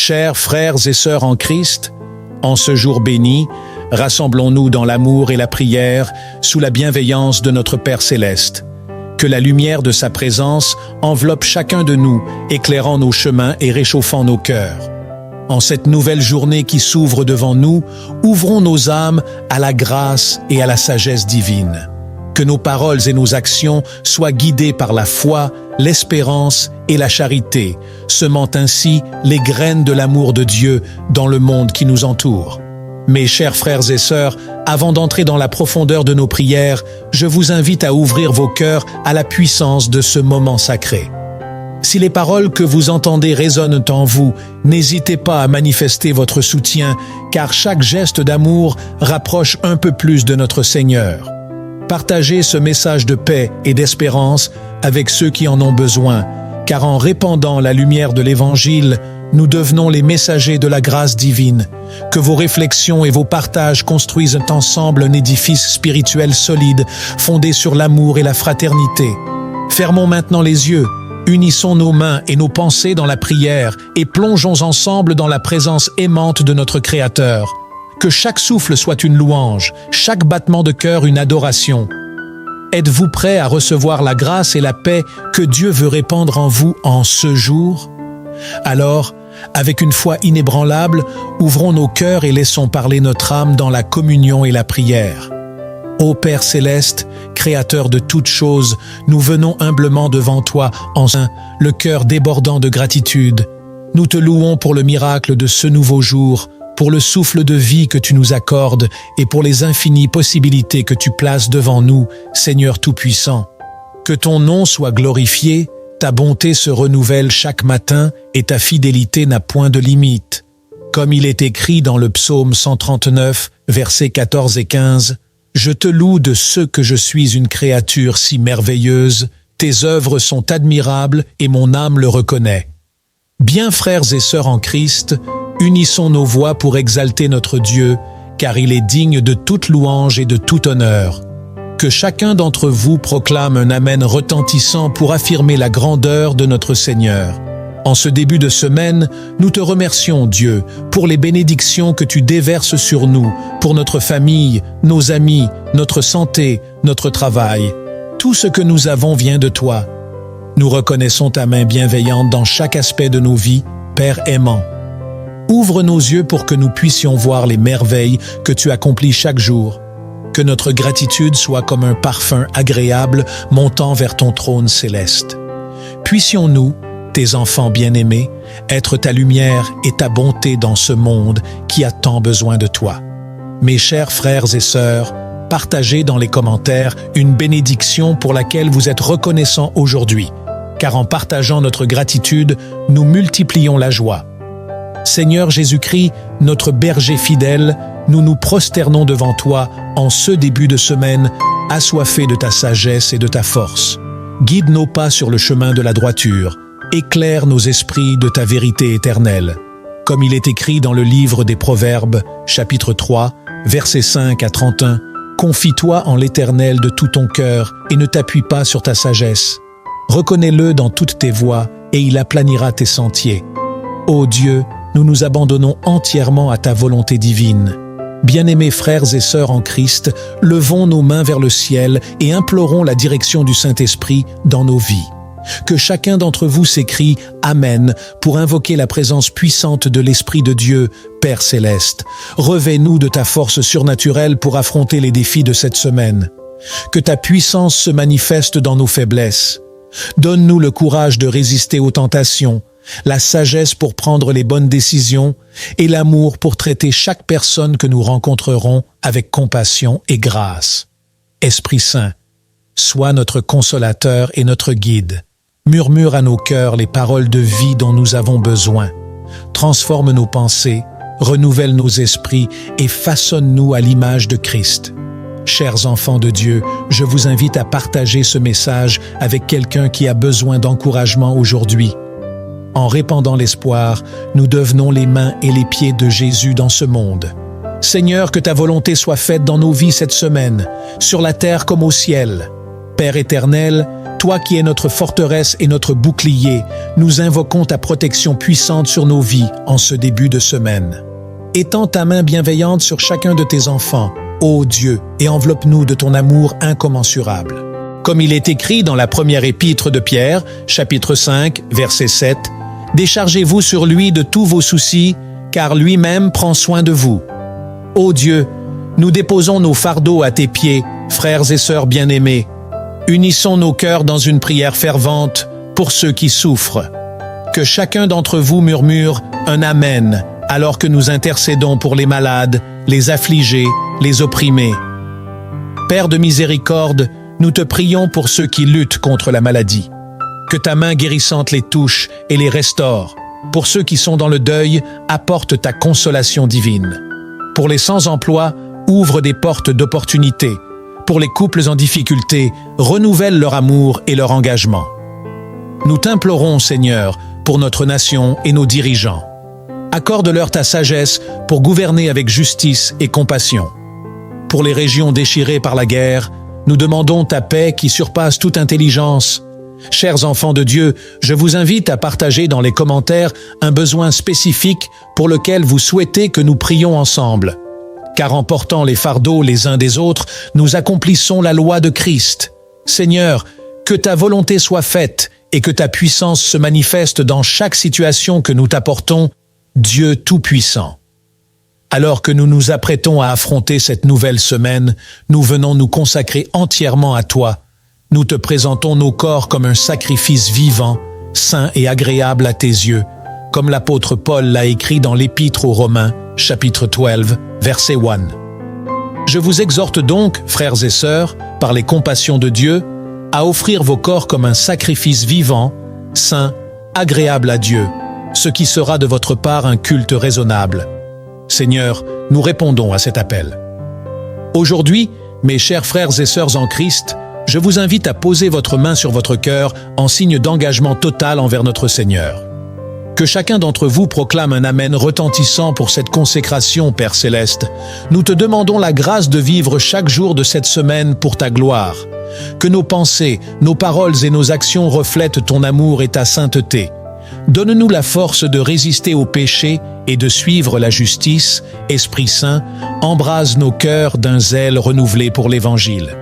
Chers frères et sœurs en Christ, en ce jour béni, rassemblons-nous dans l'amour et la prière sous la bienveillance de notre Père céleste. Que la lumière de sa présence enveloppe chacun de nous, éclairant nos chemins et réchauffant nos cœurs. En cette nouvelle journée qui s'ouvre devant nous, ouvrons nos âmes à la grâce et à la sagesse divine. Que nos paroles et nos actions soient guidées par la foi, l'espérance et la charité, semant ainsi les graines de l'amour de Dieu dans le monde qui nous entoure. Mes chers frères et sœurs, avant d'entrer dans la profondeur de nos prières, je vous invite à ouvrir vos cœurs à la puissance de ce moment sacré. Si les paroles que vous entendez résonnent en vous, n'hésitez pas à manifester votre soutien, car chaque geste d'amour rapproche un peu plus de notre Seigneur. Partagez ce message de paix et d'espérance avec ceux qui en ont besoin, car en répandant la lumière de l'Évangile, nous devenons les messagers de la grâce divine. Que vos réflexions et vos partages construisent ensemble un édifice spirituel solide, fondé sur l'amour et la fraternité. Fermons maintenant les yeux, unissons nos mains et nos pensées dans la prière et plongeons ensemble dans la présence aimante de notre Créateur. Que chaque souffle soit une louange, chaque battement de cœur une adoration. Êtes-vous prêts à recevoir la grâce et la paix que Dieu veut répandre en vous en ce jour? Alors, avec une foi inébranlable, ouvrons nos cœurs et laissons parler notre âme dans la communion et la prière. Ô Père céleste, Créateur de toutes choses, nous venons humblement devant toi, en le cœur débordant de gratitude. Nous te louons pour le miracle de ce nouveau jour, pour le souffle de vie que tu nous accordes et pour les infinies possibilités que tu places devant nous, Seigneur Tout-Puissant. Que ton nom soit glorifié, ta bonté se renouvelle chaque matin et ta fidélité n'a point de limite. Comme il est écrit dans le psaume 139, versets 14 et 15, « Je te loue de ce que je suis une créature si merveilleuse, tes œuvres sont admirables et mon âme le reconnaît. » Bien frères et sœurs en Christ, unissons nos voix pour exalter notre Dieu, car il est digne de toute louange et de tout honneur. Que chacun d'entre vous proclame un Amen retentissant pour affirmer la grandeur de notre Seigneur. En ce début de semaine, nous te remercions, Dieu, pour les bénédictions que tu déverses sur nous, pour notre famille, nos amis, notre santé, notre travail. Tout ce que nous avons vient de toi. Nous reconnaissons ta main bienveillante dans chaque aspect de nos vies, Père aimant. Ouvre nos yeux pour que nous puissions voir les merveilles que tu accomplis chaque jour. Que notre gratitude soit comme un parfum agréable montant vers ton trône céleste. Puissions-nous, tes enfants bien-aimés, être ta lumière et ta bonté dans ce monde qui a tant besoin de toi. Mes chers frères et sœurs, partagez dans les commentaires une bénédiction pour laquelle vous êtes reconnaissants aujourd'hui, car en partageant notre gratitude, nous multiplions la joie. Seigneur Jésus-Christ, notre berger fidèle, nous nous prosternons devant toi en ce début de semaine, assoiffés de ta sagesse et de ta force. Guide nos pas sur le chemin de la droiture, éclaire nos esprits de ta vérité éternelle. Comme il est écrit dans le livre des Proverbes, chapitre 3, versets 5 à 31, « Confie-toi en l'Éternel de tout ton cœur et ne t'appuie pas sur ta sagesse. Reconnais-le dans toutes tes voies et il aplanira tes sentiers. Ô Dieu, nous nous abandonnons entièrement à ta volonté divine. Bien-aimés frères et sœurs en Christ, levons nos mains vers le ciel et implorons la direction du Saint-Esprit dans nos vies. Que chacun d'entre vous s'écrie « Amen » pour invoquer la présence puissante de l'Esprit de Dieu, Père céleste. Revêt-nous de ta force surnaturelle pour affronter les défis de cette semaine. Que ta puissance se manifeste dans nos faiblesses. Donne-nous le courage de résister aux tentations, la sagesse pour prendre les bonnes décisions et l'amour pour traiter chaque personne que nous rencontrerons avec compassion et grâce. Esprit Saint, sois notre consolateur et notre guide. Murmure à nos cœurs les paroles de vie dont nous avons besoin. Transforme nos pensées, renouvelle nos esprits et façonne-nous à l'image de Christ. Chers enfants de Dieu, je vous invite à partager ce message avec quelqu'un qui a besoin d'encouragement aujourd'hui. En répandant l'espoir, nous devenons les mains et les pieds de Jésus dans ce monde. Seigneur, que ta volonté soit faite dans nos vies cette semaine, sur la terre comme au ciel. Père éternel, toi qui es notre forteresse et notre bouclier, nous invoquons ta protection puissante sur nos vies en ce début de semaine. Étends ta main bienveillante sur chacun de tes enfants, ô Dieu, et enveloppe-nous de ton amour incommensurable. Comme il est écrit dans la première épître de Pierre, chapitre 5, verset 7, « Déchargez-vous sur lui de tous vos soucis, car lui-même prend soin de vous. » Ô Dieu, nous déposons nos fardeaux à tes pieds, frères et sœurs bien-aimés. Unissons nos cœurs dans une prière fervente pour ceux qui souffrent. Que chacun d'entre vous murmure un Amen alors que nous intercédons pour les malades, les affligés, les opprimés. Père de miséricorde, nous te prions pour ceux qui luttent contre la maladie. Que ta main guérissante les touche et les restaure. Pour ceux qui sont dans le deuil, apporte ta consolation divine. Pour les sans-emploi, ouvre des portes d'opportunité. Pour les couples en difficulté, renouvelle leur amour et leur engagement. Nous t'implorons, Seigneur, pour notre nation et nos dirigeants. Accorde-leur ta sagesse pour gouverner avec justice et compassion. Pour les régions déchirées par la guerre, nous demandons ta paix qui surpasse toute intelligence. Chers enfants de Dieu, je vous invite à partager dans les commentaires un besoin spécifique pour lequel vous souhaitez que nous prions ensemble. Car en portant les fardeaux les uns des autres, nous accomplissons la loi de Christ. Seigneur, que ta volonté soit faite et que ta puissance se manifeste dans chaque situation que nous t'apportons, Dieu Tout-Puissant. Alors que nous nous apprêtons à affronter cette nouvelle semaine, nous venons nous consacrer entièrement à toi. Nous te présentons nos corps comme un sacrifice vivant, saint et agréable à tes yeux, comme l'apôtre Paul l'a écrit dans l'Épître aux Romains, chapitre 12, verset 1. Je vous exhorte donc, frères et sœurs, par les compassions de Dieu, à offrir vos corps comme un sacrifice vivant, saint, agréable à Dieu, ce qui sera de votre part un culte raisonnable. Seigneur, nous répondons à cet appel. Aujourd'hui, mes chers frères et sœurs en Christ, je vous invite à poser votre main sur votre cœur en signe d'engagement total envers notre Seigneur. Que chacun d'entre vous proclame un Amen retentissant pour cette consécration, Père Céleste. Nous te demandons la grâce de vivre chaque jour de cette semaine pour ta gloire. Que nos pensées, nos paroles et nos actions reflètent ton amour et ta sainteté. Donne-nous la force de résister au péché et de suivre la justice. Esprit Saint, embrase nos cœurs d'un zèle renouvelé pour l'Évangile.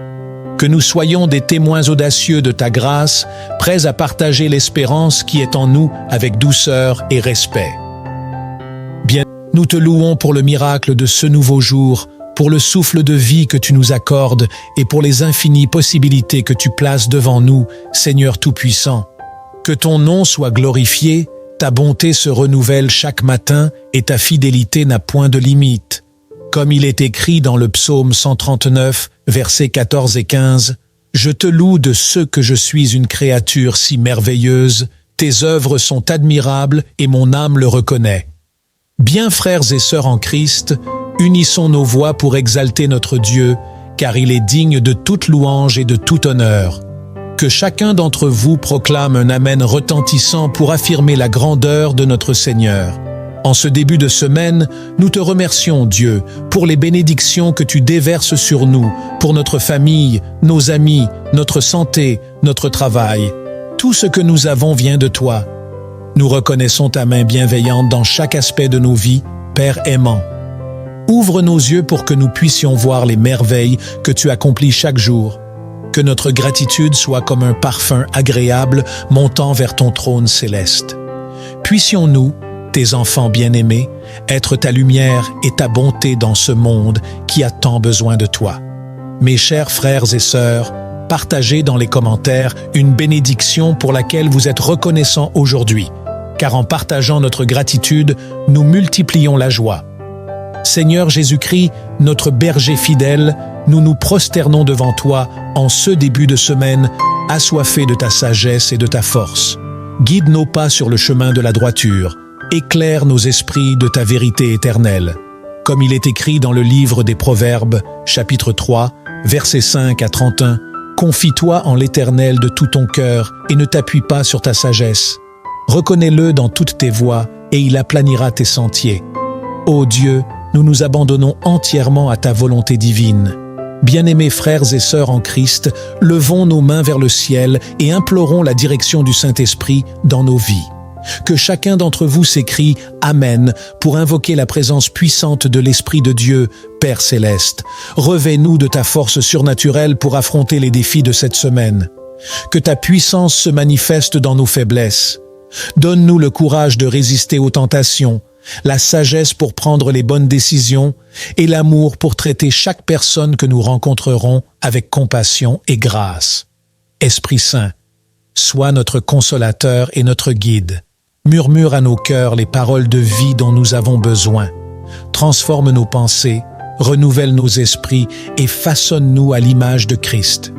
Que nous soyons des témoins audacieux de ta grâce, prêts à partager l'espérance qui est en nous avec douceur et respect. Bien, nous te louons pour le miracle de ce nouveau jour, pour le souffle de vie que tu nous accordes et pour les infinies possibilités que tu places devant nous, Seigneur Tout-Puissant. Que ton nom soit glorifié, ta bonté se renouvelle chaque matin et ta fidélité n'a point de limite. Comme il est écrit dans le psaume 139, versets 14 et 15, « Je te loue de ce que je suis une créature si merveilleuse, tes œuvres sont admirables et mon âme le reconnaît. » Bien frères et sœurs en Christ, unissons nos voix pour exalter notre Dieu, car il est digne de toute louange et de tout honneur. Que chacun d'entre vous proclame un Amen retentissant pour affirmer la grandeur de notre Seigneur. En ce début de semaine, nous te remercions, Dieu, pour les bénédictions que tu déverses sur nous, pour notre famille, nos amis, notre santé, notre travail. Tout ce que nous avons vient de toi. Nous reconnaissons ta main bienveillante dans chaque aspect de nos vies, Père aimant. Ouvre nos yeux pour que nous puissions voir les merveilles que tu accomplis chaque jour. Que notre gratitude soit comme un parfum agréable montant vers ton trône céleste. Puissions-nous, tes enfants bien-aimés, être ta lumière et ta bonté dans ce monde qui a tant besoin de toi. Mes chers frères et sœurs, partagez dans les commentaires une bénédiction pour laquelle vous êtes reconnaissants aujourd'hui, car en partageant notre gratitude, nous multiplions la joie. Seigneur Jésus-Christ, notre berger fidèle, nous nous prosternons devant toi en ce début de semaine, assoiffés de ta sagesse et de ta force. Guide nos pas sur le chemin de la droiture, éclaire nos esprits de ta vérité éternelle. Comme il est écrit dans le livre des Proverbes, chapitre 3, versets 5 à 31, « Confie-toi en l'Éternel de tout ton cœur et ne t'appuie pas sur ta sagesse. Reconnais-le dans toutes tes voies et il aplanira tes sentiers. Ô Dieu, nous nous abandonnons entièrement à ta volonté divine. Bien-aimés frères et sœurs en Christ, levons nos mains vers le ciel et implorons la direction du Saint-Esprit dans nos vies. Que chacun d'entre vous s'écrie « Amen » pour invoquer la présence puissante de l'Esprit de Dieu, Père Céleste. Revêt-nous de ta force surnaturelle pour affronter les défis de cette semaine. Que ta puissance se manifeste dans nos faiblesses. Donne-nous le courage de résister aux tentations, la sagesse pour prendre les bonnes décisions et l'amour pour traiter chaque personne que nous rencontrerons avec compassion et grâce. Esprit Saint, sois notre consolateur et notre guide. Murmure à nos cœurs les paroles de vie dont nous avons besoin. Transforme nos pensées, renouvelle nos esprits et façonne-nous à l'image de Christ.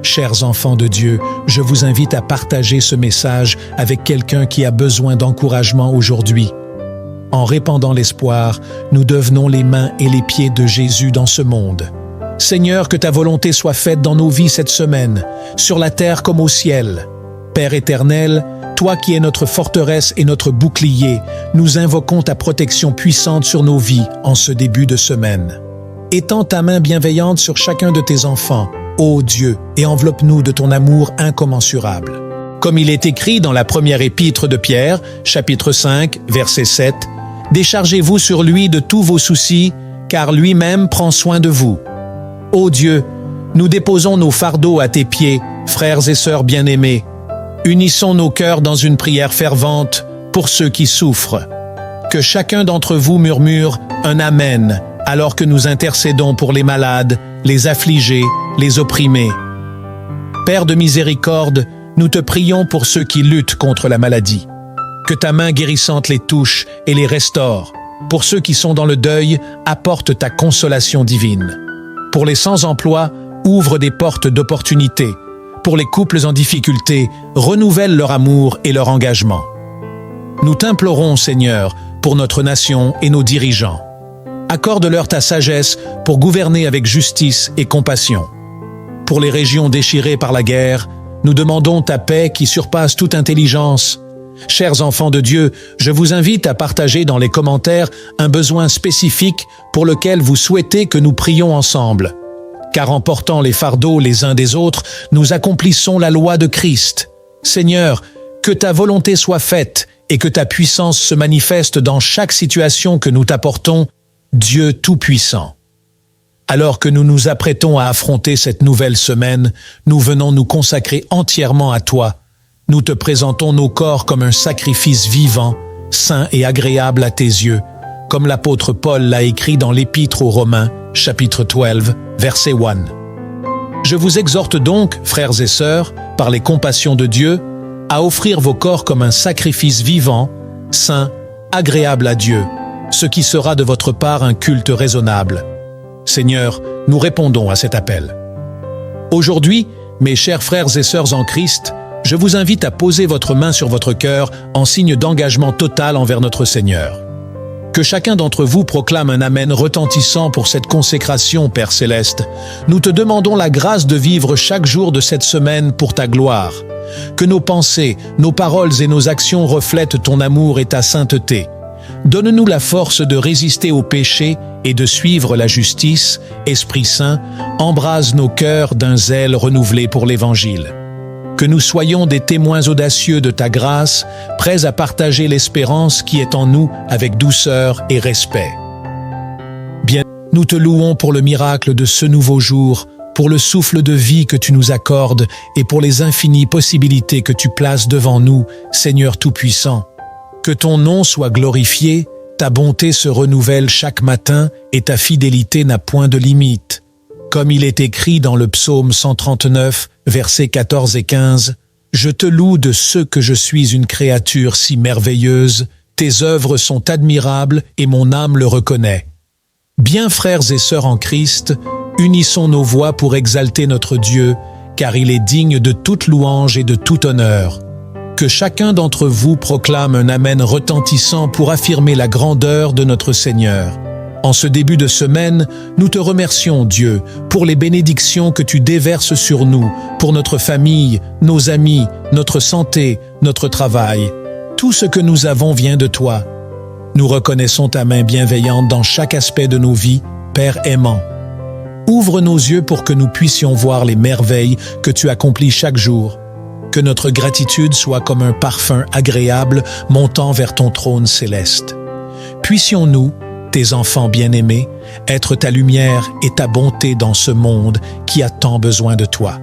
Chers enfants de Dieu, je vous invite à partager ce message avec quelqu'un qui a besoin d'encouragement aujourd'hui. En répandant l'espoir, nous devenons les mains et les pieds de Jésus dans ce monde. Seigneur, que ta volonté soit faite dans nos vies cette semaine, sur la terre comme au ciel. Père éternel, toi qui es notre forteresse et notre bouclier, nous invoquons ta protection puissante sur nos vies en ce début de semaine. Étends ta main bienveillante sur chacun de tes enfants, ô Dieu, et enveloppe-nous de ton amour incommensurable. Comme il est écrit dans la première épître de Pierre, chapitre 5, verset 7, « Déchargez-vous sur lui de tous vos soucis, car lui-même prend soin de vous. » Ô Dieu, nous déposons nos fardeaux à tes pieds, frères et sœurs bien-aimés. Unissons nos cœurs dans une prière fervente pour ceux qui souffrent. Que chacun d'entre vous murmure un Amen alors que nous intercédons pour les malades, les affligés, les opprimés. Père de miséricorde, nous te prions pour ceux qui luttent contre la maladie. Que ta main guérissante les touche et les restaure. Pour ceux qui sont dans le deuil, apporte ta consolation divine. Pour les sans-emploi, ouvre des portes d'opportunité. Pour les couples en difficulté, renouvelle leur amour et leur engagement. Nous t'implorons, Seigneur, pour notre nation et nos dirigeants. Accorde-leur ta sagesse pour gouverner avec justice et compassion. Pour les régions déchirées par la guerre, nous demandons ta paix qui surpasse toute intelligence. Chers enfants de Dieu, je vous invite à partager dans les commentaires un besoin spécifique pour lequel vous souhaitez que nous prions ensemble. Car en portant les fardeaux les uns des autres, nous accomplissons la loi de Christ. Seigneur, que ta volonté soit faite et que ta puissance se manifeste dans chaque situation que nous t'apportons, Dieu Tout-Puissant. Alors que nous nous apprêtons à affronter cette nouvelle semaine, nous venons nous consacrer entièrement à toi. Nous te présentons nos corps comme un sacrifice vivant, saint et agréable à tes yeux, comme l'apôtre Paul l'a écrit dans l'Épître aux Romains, chapitre 12, verset 1. Je vous exhorte donc, frères et sœurs, par les compassions de Dieu, à offrir vos corps comme un sacrifice vivant, saint, agréable à Dieu, ce qui sera de votre part un culte raisonnable. Seigneur, nous répondons à cet appel. Aujourd'hui, mes chers frères et sœurs en Christ, je vous invite à poser votre main sur votre cœur en signe d'engagement total envers notre Seigneur. Que chacun d'entre vous proclame un Amen retentissant pour cette consécration, Père Céleste. Nous te demandons la grâce de vivre chaque jour de cette semaine pour ta gloire. Que nos pensées, nos paroles et nos actions reflètent ton amour et ta sainteté. Donne-nous la force de résister au péché et de suivre la justice. Esprit Saint, embrase nos cœurs d'un zèle renouvelé pour l'Évangile. Que nous soyons des témoins audacieux de ta grâce, prêts à partager l'espérance qui est en nous avec douceur et respect. Bien, nous te louons pour le miracle de ce nouveau jour, pour le souffle de vie que tu nous accordes et pour les infinies possibilités que tu places devant nous, Seigneur Tout-Puissant. Que ton nom soit glorifié, ta bonté se renouvelle chaque matin et ta fidélité n'a point de limite. Comme il est écrit dans le psaume 139, versets 14 et 15, « Je te loue de ce que je suis une créature si merveilleuse, tes œuvres sont admirables et mon âme le reconnaît. » Bien frères et sœurs en Christ, unissons nos voix pour exalter notre Dieu, car il est digne de toute louange et de tout honneur. Que chacun d'entre vous proclame un Amen retentissant pour affirmer la grandeur de notre Seigneur. En ce début de semaine, nous te remercions, Dieu, pour les bénédictions que tu déverses sur nous, pour notre famille, nos amis, notre santé, notre travail. Tout ce que nous avons vient de toi. Nous reconnaissons ta main bienveillante dans chaque aspect de nos vies, Père aimant. Ouvre nos yeux pour que nous puissions voir les merveilles que tu accomplis chaque jour. Que notre gratitude soit comme un parfum agréable montant vers ton trône céleste. Puissions-nous, tes enfants bien-aimés, être ta lumière et ta bonté dans ce monde qui a tant besoin de toi.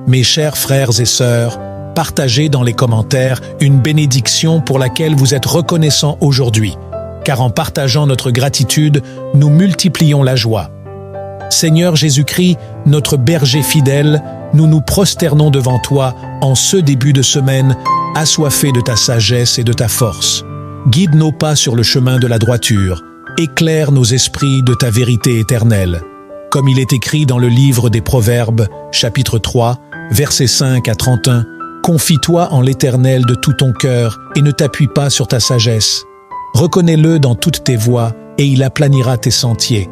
Mes chers frères et sœurs, partagez dans les commentaires une bénédiction pour laquelle vous êtes reconnaissants aujourd'hui, car en partageant notre gratitude, nous multiplions la joie. Seigneur Jésus-Christ, notre berger fidèle, nous nous prosternons devant toi en ce début de semaine, assoiffés de ta sagesse et de ta force. Guide nos pas sur le chemin de la droiture, éclaire nos esprits de ta vérité éternelle. Comme il est écrit dans le livre des Proverbes, chapitre 3, versets 5 à 31, « Confie-toi en l'Éternel de tout ton cœur et ne t'appuie pas sur ta sagesse. Reconnais-le dans toutes tes voies et il aplanira tes sentiers.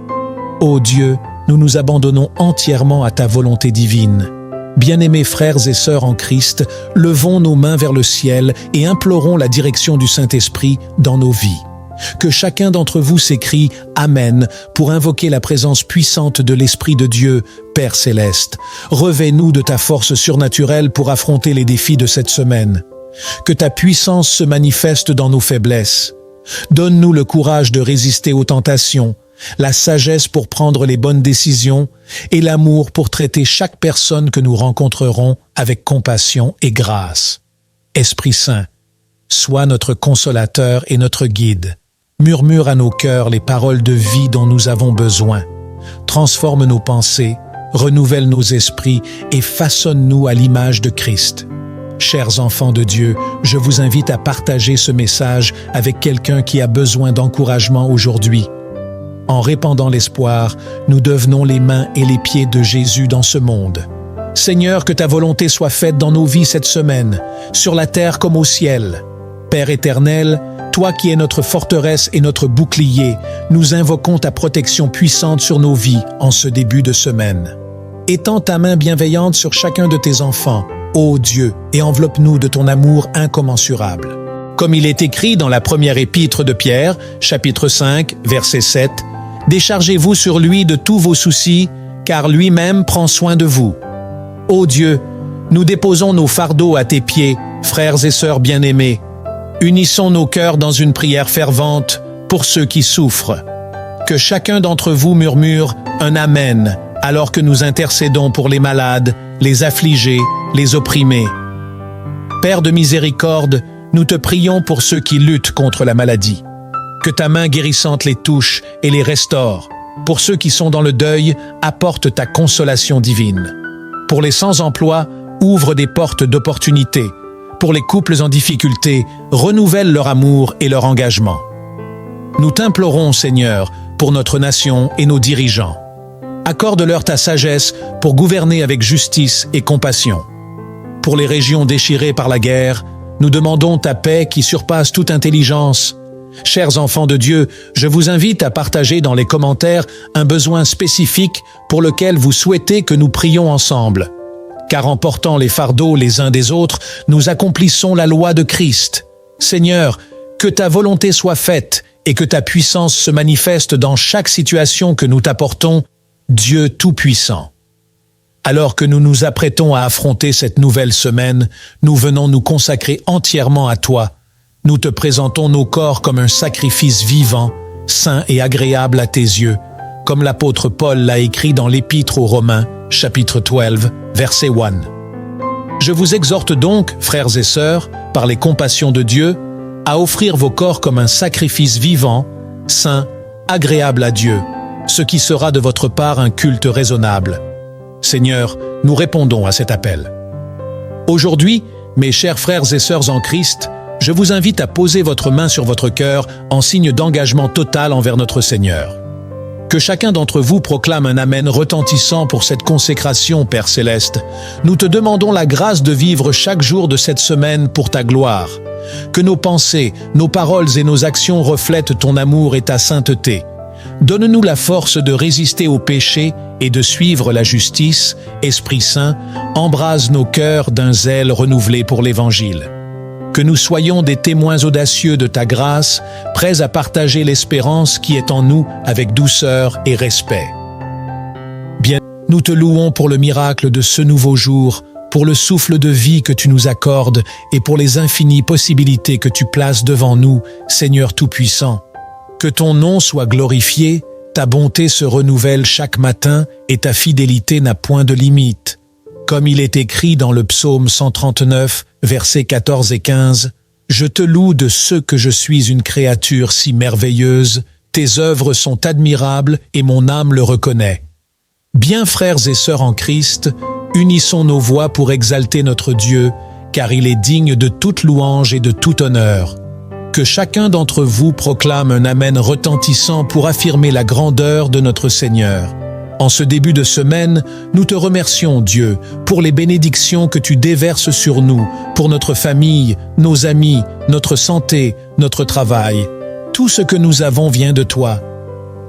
Ô Dieu, nous nous abandonnons entièrement à ta volonté divine. Bien-aimés frères et sœurs en Christ, levons nos mains vers le ciel et implorons la direction du Saint-Esprit dans nos vies. Que chacun d'entre vous s'écrie « Amen » pour invoquer la présence puissante de l'Esprit de Dieu, Père Céleste. Revêt-nous de ta force surnaturelle pour affronter les défis de cette semaine. Que ta puissance se manifeste dans nos faiblesses. Donne-nous le courage de résister aux tentations, la sagesse pour prendre les bonnes décisions et l'amour pour traiter chaque personne que nous rencontrerons avec compassion et grâce. Esprit Saint, sois notre consolateur et notre guide. Murmure à nos cœurs les paroles de vie dont nous avons besoin. Transforme nos pensées, renouvelle nos esprits et façonne-nous à l'image de Christ. Chers enfants de Dieu, je vous invite à partager ce message avec quelqu'un qui a besoin d'encouragement aujourd'hui. En répandant l'espoir, nous devenons les mains et les pieds de Jésus dans ce monde. Seigneur, que ta volonté soit faite dans nos vies cette semaine, sur la terre comme au ciel. Père éternel, toi qui es notre forteresse et notre bouclier, nous invoquons ta protection puissante sur nos vies en ce début de semaine. Étends ta main bienveillante sur chacun de tes enfants, ô Dieu, et enveloppe-nous de ton amour incommensurable. Comme il est écrit dans la première épître de Pierre, chapitre 5, verset 7, « Déchargez-vous sur lui de tous vos soucis, car lui-même prend soin de vous. » Ô Dieu, nous déposons nos fardeaux à tes pieds, frères et sœurs bien-aimés. Unissons nos cœurs dans une prière fervente pour ceux qui souffrent. Que chacun d'entre vous murmure un « Amen » alors que nous intercédons pour les malades, les affligés, les opprimés. Père de miséricorde, nous te prions pour ceux qui luttent contre la maladie. Que ta main guérissante les touche et les restaure. Pour ceux qui sont dans le deuil, apporte ta consolation divine. Pour les sans-emploi, ouvre des portes d'opportunité. Pour les couples en difficulté, renouvelle leur amour et leur engagement. Nous t'implorons, Seigneur, pour notre nation et nos dirigeants. Accorde-leur ta sagesse pour gouverner avec justice et compassion. Pour les régions déchirées par la guerre, nous demandons ta paix qui surpasse toute intelligence. Chers enfants de Dieu, je vous invite à partager dans les commentaires un besoin spécifique pour lequel vous souhaitez que nous prions ensemble. Car en portant les fardeaux les uns des autres, nous accomplissons la loi de Christ. Seigneur, que ta volonté soit faite et que ta puissance se manifeste dans chaque situation que nous t'apportons, Dieu Tout-Puissant. Alors que nous nous apprêtons à affronter cette nouvelle semaine, nous venons nous consacrer entièrement à toi. Nous te présentons nos corps comme un sacrifice vivant, saint et agréable à tes yeux, comme l'apôtre Paul l'a écrit dans l'Épître aux Romains, chapitre 12, verset 1. Je vous exhorte donc, frères et sœurs, par les compassions de Dieu, à offrir vos corps comme un sacrifice vivant, saint, agréable à Dieu, ce qui sera de votre part un culte raisonnable. Seigneur, nous répondons à cet appel. Aujourd'hui, mes chers frères et sœurs en Christ, je vous invite à poser votre main sur votre cœur en signe d'engagement total envers notre Seigneur. Que chacun d'entre vous proclame un Amen retentissant pour cette consécration, Père Céleste. Nous te demandons la grâce de vivre chaque jour de cette semaine pour ta gloire. Que nos pensées, nos paroles et nos actions reflètent ton amour et ta sainteté. Donne-nous la force de résister au péché et de suivre la justice. Esprit Saint, embrase nos cœurs d'un zèle renouvelé pour l'Évangile. Que nous soyons des témoins audacieux de ta grâce, prêts à partager l'espérance qui est en nous avec douceur et respect. Bien Nous te louons pour le miracle de ce nouveau jour, pour le souffle de vie que tu nous accordes et pour les infinies possibilités que tu places devant nous, Seigneur Tout-Puissant. Que ton nom soit glorifié, ta bonté se renouvelle chaque matin et ta fidélité n'a point de limite. Comme il est écrit dans le psaume 139, versets 14 et 15, « Je te loue de ce que je suis une créature si merveilleuse, tes œuvres sont admirables et mon âme le reconnaît. » Bien frères et sœurs en Christ, unissons nos voix pour exalter notre Dieu, car il est digne de toute louange et de tout honneur. Que chacun d'entre vous proclame un amen retentissant pour affirmer la grandeur de notre Seigneur. En ce début de semaine, nous te remercions, Dieu, pour les bénédictions que tu déverses sur nous, pour notre famille, nos amis, notre santé, notre travail. Tout ce que nous avons vient de toi.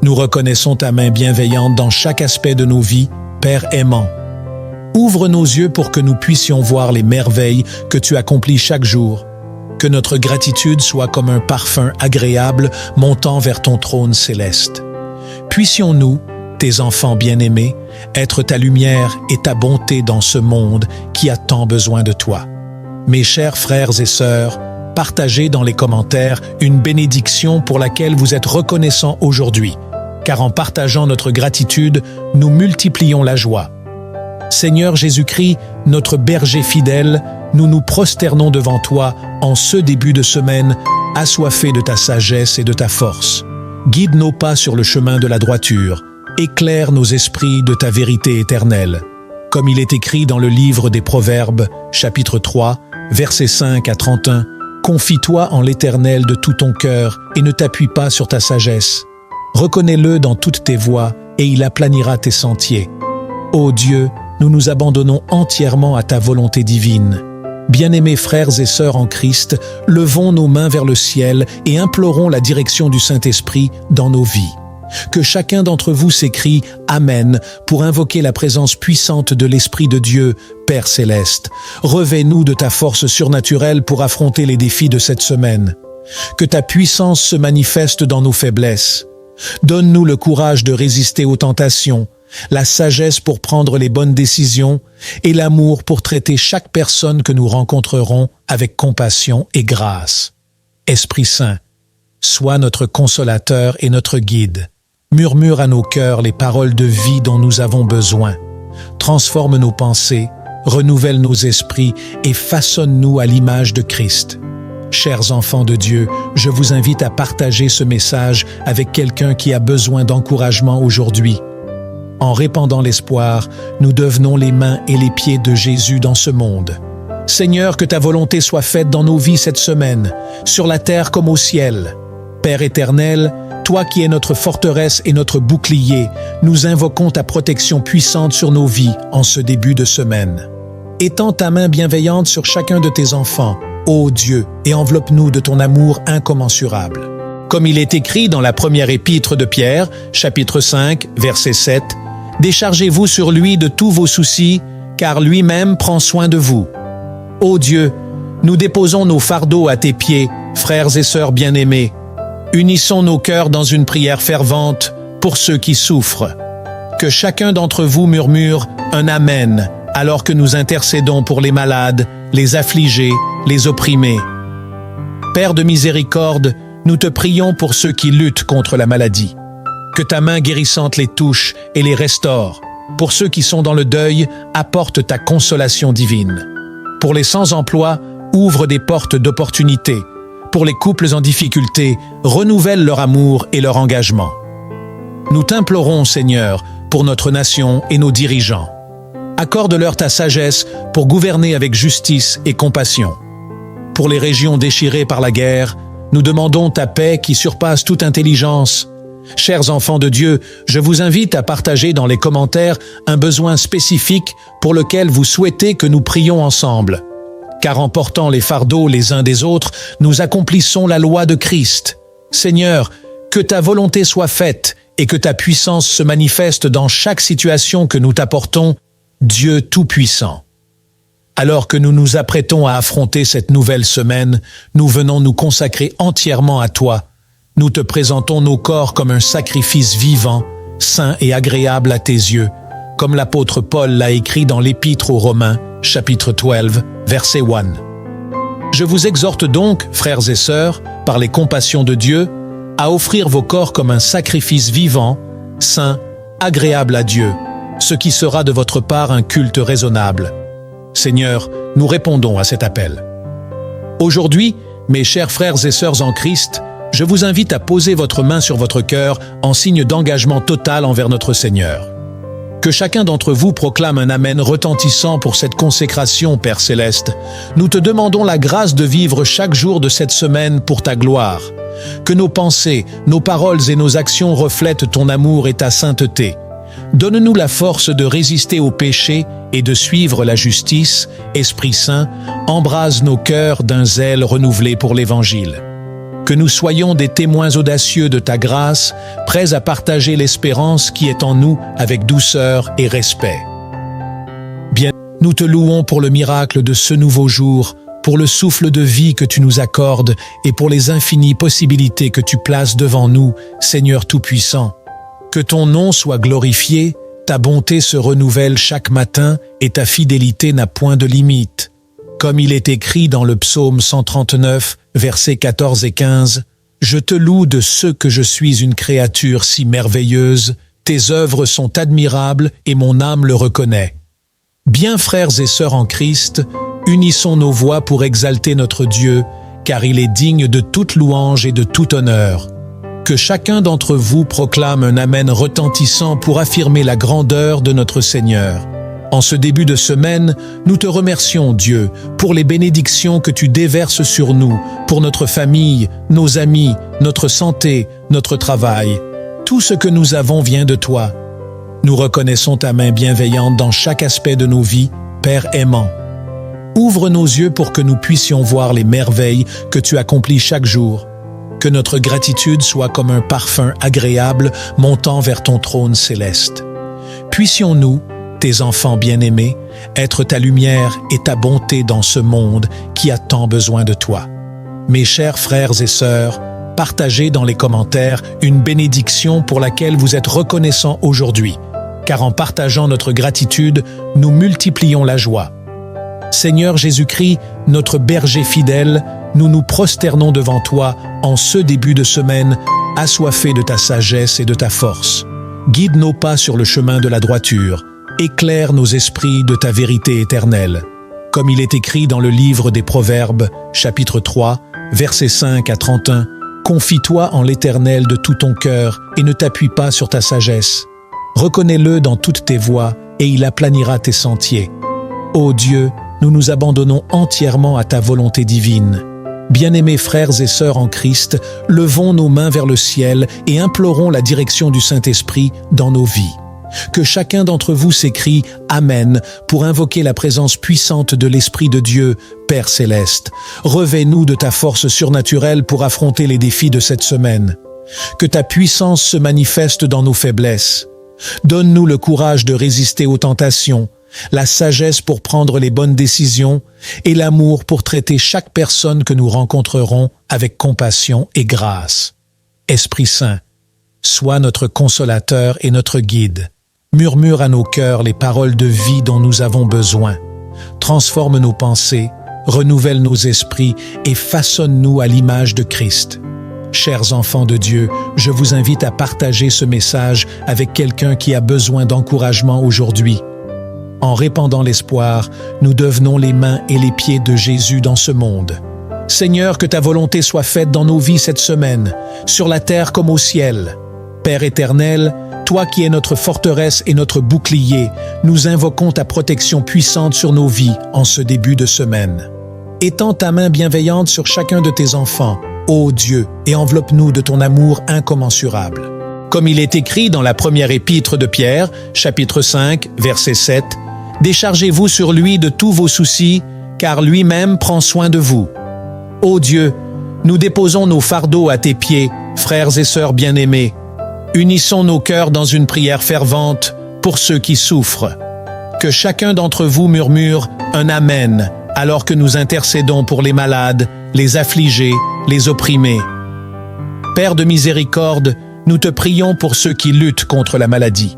Nous reconnaissons ta main bienveillante dans chaque aspect de nos vies, Père aimant. Ouvre nos yeux pour que nous puissions voir les merveilles que tu accomplis chaque jour. Que notre gratitude soit comme un parfum agréable montant vers ton trône céleste. Puissions-nous, tes enfants bien-aimés, être ta lumière et ta bonté dans ce monde qui a tant besoin de toi. Mes chers frères et sœurs, partagez dans les commentaires une bénédiction pour laquelle vous êtes reconnaissants aujourd'hui, car en partageant notre gratitude, nous multiplions la joie. Seigneur Jésus-Christ, notre berger fidèle, nous nous prosternons devant toi en ce début de semaine, assoiffés de ta sagesse et de ta force. Guide nos pas sur le chemin de la droiture, éclaire nos esprits de ta vérité éternelle. Comme il est écrit dans le livre des Proverbes, chapitre 3, versets 5 à 31, « Confie-toi en l'Éternel de tout ton cœur et ne t'appuie pas sur ta sagesse. Reconnais-le dans toutes tes voies et il aplanira tes sentiers. Ô Dieu, nous nous abandonnons entièrement à ta volonté divine. Bien-aimés frères et sœurs en Christ, levons nos mains vers le ciel et implorons la direction du Saint-Esprit dans nos vies. Que chacun d'entre vous s'écrie « Amen » pour invoquer la présence puissante de l'Esprit de Dieu, Père Céleste. Revêt-nous de ta force surnaturelle pour affronter les défis de cette semaine. Que ta puissance se manifeste dans nos faiblesses. Donne-nous le courage de résister aux tentations, la sagesse pour prendre les bonnes décisions et l'amour pour traiter chaque personne que nous rencontrerons avec compassion et grâce. Esprit Saint, sois notre consolateur et notre guide. Murmure à nos cœurs les paroles de vie dont nous avons besoin. Transforme nos pensées, renouvelle nos esprits et façonne-nous à l'image de Christ. Chers enfants de Dieu, je vous invite à partager ce message avec quelqu'un qui a besoin d'encouragement aujourd'hui. En répandant l'espoir, nous devenons les mains et les pieds de Jésus dans ce monde. Seigneur, que ta volonté soit faite dans nos vies cette semaine, sur la terre comme au ciel. Père éternel, toi qui es notre forteresse et notre bouclier, nous invoquons ta protection puissante sur nos vies en ce début de semaine. Étends ta main bienveillante sur chacun de tes enfants, ô Dieu, et enveloppe-nous de ton amour incommensurable. Comme il est écrit dans la première épître de Pierre, chapitre 5, verset 7, « Déchargez-vous sur lui de tous vos soucis, car lui-même prend soin de vous. » Ô Dieu, nous déposons nos fardeaux à tes pieds, frères et sœurs bien-aimés. Unissons nos cœurs dans une prière fervente pour ceux qui souffrent. Que chacun d'entre vous murmure un Amen alors que nous intercédons pour les malades, les affligés, les opprimés. Père de miséricorde, nous te prions pour ceux qui luttent contre la maladie. Que ta main guérissante les touche et les restaure. Pour ceux qui sont dans le deuil, apporte ta consolation divine. Pour les sans-emploi, ouvre des portes d'opportunités. Pour les couples en difficulté, renouvelle leur amour et leur engagement. Nous t'implorons, Seigneur, pour notre nation et nos dirigeants. Accorde-leur ta sagesse pour gouverner avec justice et compassion. Pour les régions déchirées par la guerre, nous demandons ta paix qui surpasse toute intelligence. Chers enfants de Dieu, je vous invite à partager dans les commentaires un besoin spécifique pour lequel vous souhaitez que nous prions ensemble. Car en portant les fardeaux les uns des autres, nous accomplissons la loi de Christ. Seigneur, que ta volonté soit faite et que ta puissance se manifeste dans chaque situation que nous t'apportons, Dieu Tout-Puissant. Alors que nous nous apprêtons à affronter cette nouvelle semaine, nous venons nous consacrer entièrement à toi. Nous te présentons nos corps comme un sacrifice vivant, saint et agréable à tes yeux. comme l'apôtre Paul l'a écrit dans l'Épître aux Romains, chapitre 12, verset 1. Je vous exhorte donc, frères et sœurs, par les compassions de Dieu, à offrir vos corps comme un sacrifice vivant, saint, agréable à Dieu, ce qui sera de votre part un culte raisonnable. Seigneur, nous répondons à cet appel. Aujourd'hui, mes chers frères et sœurs en Christ, je vous invite à poser votre main sur votre cœur en signe d'engagement total envers notre Seigneur. Que chacun d'entre vous proclame un Amen retentissant pour cette consécration, Père Céleste. Nous te demandons la grâce de vivre chaque jour de cette semaine pour ta gloire. Que nos pensées, nos paroles et nos actions reflètent ton amour et ta sainteté. Donne-nous la force de résister au péché et de suivre la justice. Esprit Saint, embrase nos cœurs d'un zèle renouvelé pour l'Évangile. Que nous soyons des témoins audacieux de ta grâce, prêts à partager l'espérance qui est en nous avec douceur et respect. Bien, nous te louons pour le miracle de ce nouveau jour, pour le souffle de vie que tu nous accordes et pour les infinies possibilités que tu places devant nous, Seigneur Tout-Puissant. Que ton nom soit glorifié, ta bonté se renouvelle chaque matin et ta fidélité n'a point de limite. Comme il est écrit dans le psaume 139, versets 14 et 15, « Je te loue de ce que je suis une créature si merveilleuse, tes œuvres sont admirables et mon âme le reconnaît. » Bien frères et sœurs en Christ, unissons nos voix pour exalter notre Dieu, car il est digne de toute louange et de tout honneur. Que chacun d'entre vous proclame un Amen retentissant pour affirmer la grandeur de notre Seigneur. En ce début de semaine, nous te remercions, Dieu, pour les bénédictions que tu déverses sur nous, pour notre famille, nos amis, notre santé, notre travail. Tout ce que nous avons vient de toi. Nous reconnaissons ta main bienveillante dans chaque aspect de nos vies, Père aimant. Ouvre nos yeux pour que nous puissions voir les merveilles que tu accomplis chaque jour. Que notre gratitude soit comme un parfum agréable montant vers ton trône céleste. Puissions-nous, tes enfants bien-aimés, être ta lumière et ta bonté dans ce monde qui a tant besoin de toi. Mes chers frères et sœurs, partagez dans les commentaires une bénédiction pour laquelle vous êtes reconnaissants aujourd'hui, car en partageant notre gratitude, nous multiplions la joie. Seigneur Jésus-Christ, notre berger fidèle, nous nous prosternons devant toi en ce début de semaine, assoiffés de ta sagesse et de ta force. Guide nos pas sur le chemin de la droiture. Éclaire nos esprits de ta vérité éternelle. Comme il est écrit dans le livre des Proverbes, chapitre 3, versets 5 à 31, « Confie-toi en l'Éternel de tout ton cœur et ne t'appuie pas sur ta sagesse. Reconnais-le dans toutes tes voies et il aplanira tes sentiers. Ô Dieu, nous nous abandonnons entièrement à ta volonté divine. Bien-aimés frères et sœurs en Christ, levons nos mains vers le ciel et implorons la direction du Saint-Esprit dans nos vies. Que chacun d'entre vous s'écrie « Amen » pour invoquer la présence puissante de l'Esprit de Dieu, Père Céleste. Revêt-nous de ta force surnaturelle pour affronter les défis de cette semaine. Que ta puissance se manifeste dans nos faiblesses. Donne-nous le courage de résister aux tentations, la sagesse pour prendre les bonnes décisions et l'amour pour traiter chaque personne que nous rencontrerons avec compassion et grâce. Esprit Saint, sois notre consolateur et notre guide. Murmure à nos cœurs les paroles de vie dont nous avons besoin. Transforme nos pensées, renouvelle nos esprits et façonne-nous à l'image de Christ. Chers enfants de Dieu, je vous invite à partager ce message avec quelqu'un qui a besoin d'encouragement aujourd'hui. En répandant l'espoir, nous devenons les mains et les pieds de Jésus dans ce monde. Seigneur, que ta volonté soit faite dans nos vies cette semaine, sur la terre comme au ciel. Père éternel, toi qui es notre forteresse et notre bouclier, nous invoquons ta protection puissante sur nos vies en ce début de semaine. Étends ta main bienveillante sur chacun de tes enfants, ô Dieu, et enveloppe-nous de ton amour incommensurable. Comme il est écrit dans la première épître de Pierre, chapitre 5, verset 7, « Déchargez-vous sur lui de tous vos soucis, car lui-même prend soin de vous. » Ô Dieu, nous déposons nos fardeaux à tes pieds, frères et sœurs bien-aimés. Unissons nos cœurs dans une prière fervente pour ceux qui souffrent. Que chacun d'entre vous murmure un Amen alors que nous intercédons pour les malades, les affligés, les opprimés. Père de miséricorde, nous te prions pour ceux qui luttent contre la maladie.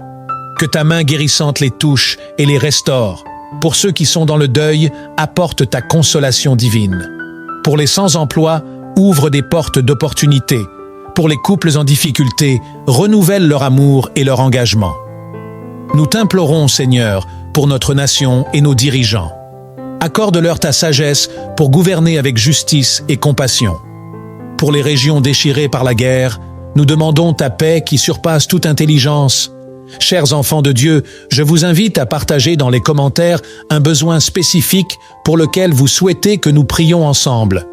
Que ta main guérissante les touche et les restaure. Pour ceux qui sont dans le deuil, apporte ta consolation divine. Pour les sans-emploi, ouvre des portes d'opportunité. Pour les couples en difficulté, renouvelle leur amour et leur engagement. Nous t'implorons, Seigneur, pour notre nation et nos dirigeants. Accorde-leur ta sagesse pour gouverner avec justice et compassion. Pour les régions déchirées par la guerre, nous demandons ta paix qui surpasse toute intelligence. Chers enfants de Dieu, je vous invite à partager dans les commentaires un besoin spécifique pour lequel vous souhaitez que nous prions ensemble.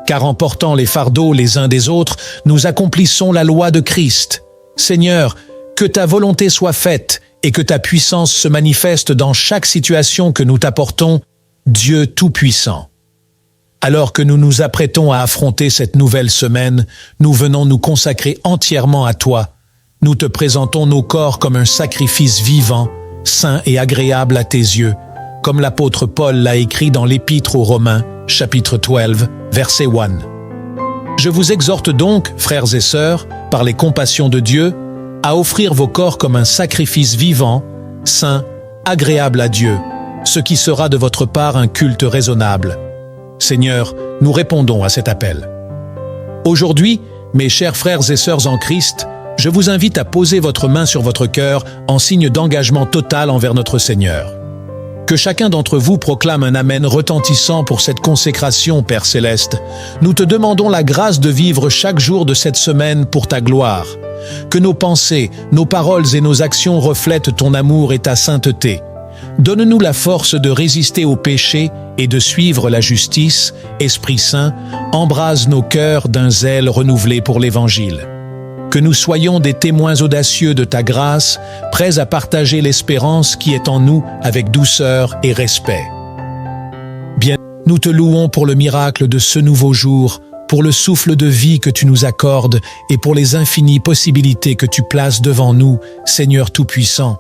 Car en portant les fardeaux les uns des autres, nous accomplissons la loi de Christ. Seigneur, que ta volonté soit faite et que ta puissance se manifeste dans chaque situation que nous t'apportons, Dieu Tout-Puissant. Alors que nous nous apprêtons à affronter cette nouvelle semaine, nous venons nous consacrer entièrement à toi. Nous te présentons nos corps comme un sacrifice vivant, saint et agréable à tes yeux, comme l'apôtre Paul l'a écrit dans l'Épître aux Romains, chapitre 12, verset 1. Je vous exhorte donc, frères et sœurs, par les compassions de Dieu, à offrir vos corps comme un sacrifice vivant, saint, agréable à Dieu, ce qui sera de votre part un culte raisonnable. Seigneur, nous répondons à cet appel. Aujourd'hui, mes chers frères et sœurs en Christ, je vous invite à poser votre main sur votre cœur en signe d'engagement total envers notre Seigneur. Que chacun d'entre vous proclame un Amen retentissant pour cette consécration, Père Céleste. Nous te demandons la grâce de vivre chaque jour de cette semaine pour ta gloire. Que nos pensées, nos paroles et nos actions reflètent ton amour et ta sainteté. Donne-nous la force de résister au péché et de suivre la justice. Esprit Saint, embrase nos cœurs d'un zèle renouvelé pour l'Évangile. Que nous soyons des témoins audacieux de ta grâce, prêts à partager l'espérance qui est en nous avec douceur et respect. Bien, nous te louons pour le miracle de ce nouveau jour, pour le souffle de vie que tu nous accordes et pour les infinies possibilités que tu places devant nous, Seigneur Tout-Puissant.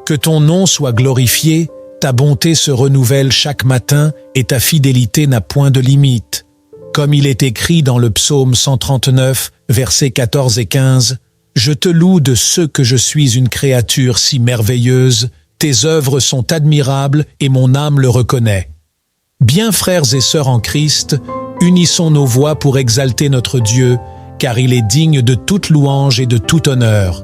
Que ton nom soit glorifié, ta bonté se renouvelle chaque matin et ta fidélité n'a point de limite. Comme il est écrit dans le psaume 139, versets 14 et 15, « Je te loue de ce que je suis une créature si merveilleuse, tes œuvres sont admirables et mon âme le reconnaît. » Bien frères et sœurs en Christ, unissons nos voix pour exalter notre Dieu, car il est digne de toute louange et de tout honneur.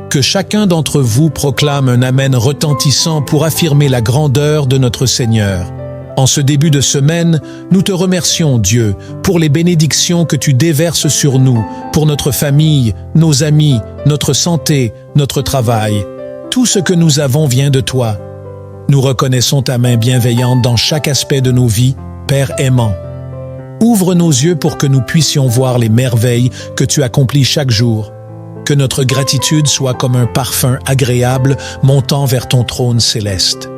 Que chacun d'entre vous proclame un Amen retentissant pour affirmer la grandeur de notre Seigneur. En ce début de semaine, nous te remercions, Dieu, pour les bénédictions que tu déverses sur nous, pour notre famille, nos amis, notre santé, notre travail. Tout ce que nous avons vient de toi. Nous reconnaissons ta main bienveillante dans chaque aspect de nos vies, Père aimant. Ouvre nos yeux pour que nous puissions voir les merveilles que tu accomplis chaque jour. Que notre gratitude soit comme un parfum agréable montant vers ton trône céleste.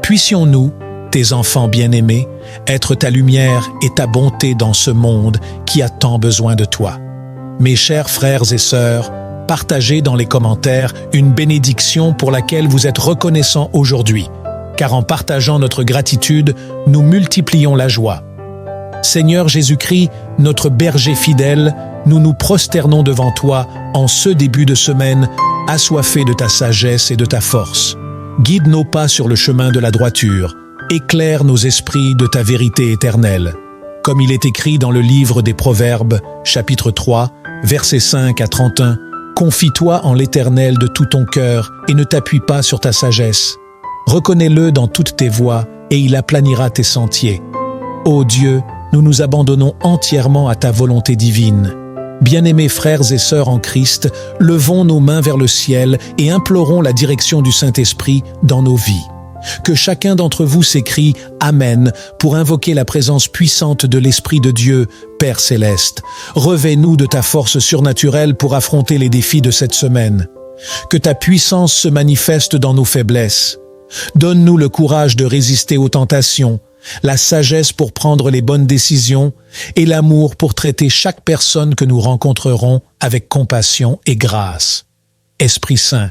Puissions-nous, tes enfants bien-aimés, être ta lumière et ta bonté dans ce monde qui a tant besoin de toi. Mes chers frères et sœurs, partagez dans les commentaires une bénédiction pour laquelle vous êtes reconnaissants aujourd'hui, car en partageant notre gratitude, nous multiplions la joie. Seigneur Jésus-Christ, notre berger fidèle, nous nous prosternons devant toi en ce début de semaine, assoiffés de ta sagesse et de ta force. Guide nos pas sur le chemin de la droiture. Éclaire nos esprits de ta vérité éternelle. Comme il est écrit dans le livre des Proverbes, chapitre 3, versets 5 à 31, « Confie-toi en l'Éternel de tout ton cœur et ne t'appuie pas sur ta sagesse. Reconnais-le dans toutes tes voies et il aplanira tes sentiers. Ô Dieu, nous nous abandonnons entièrement à ta volonté divine. Bien-aimés frères et sœurs en Christ, levons nos mains vers le ciel et implorons la direction du Saint-Esprit dans nos vies. Que chacun d'entre vous s'écrie « Amen » pour invoquer la présence puissante de l'Esprit de Dieu, Père Céleste. Revêt-nous de ta force surnaturelle pour affronter les défis de cette semaine. Que ta puissance se manifeste dans nos faiblesses. Donne-nous le courage de résister aux tentations, la sagesse pour prendre les bonnes décisions et l'amour pour traiter chaque personne que nous rencontrerons avec compassion et grâce. Esprit Saint,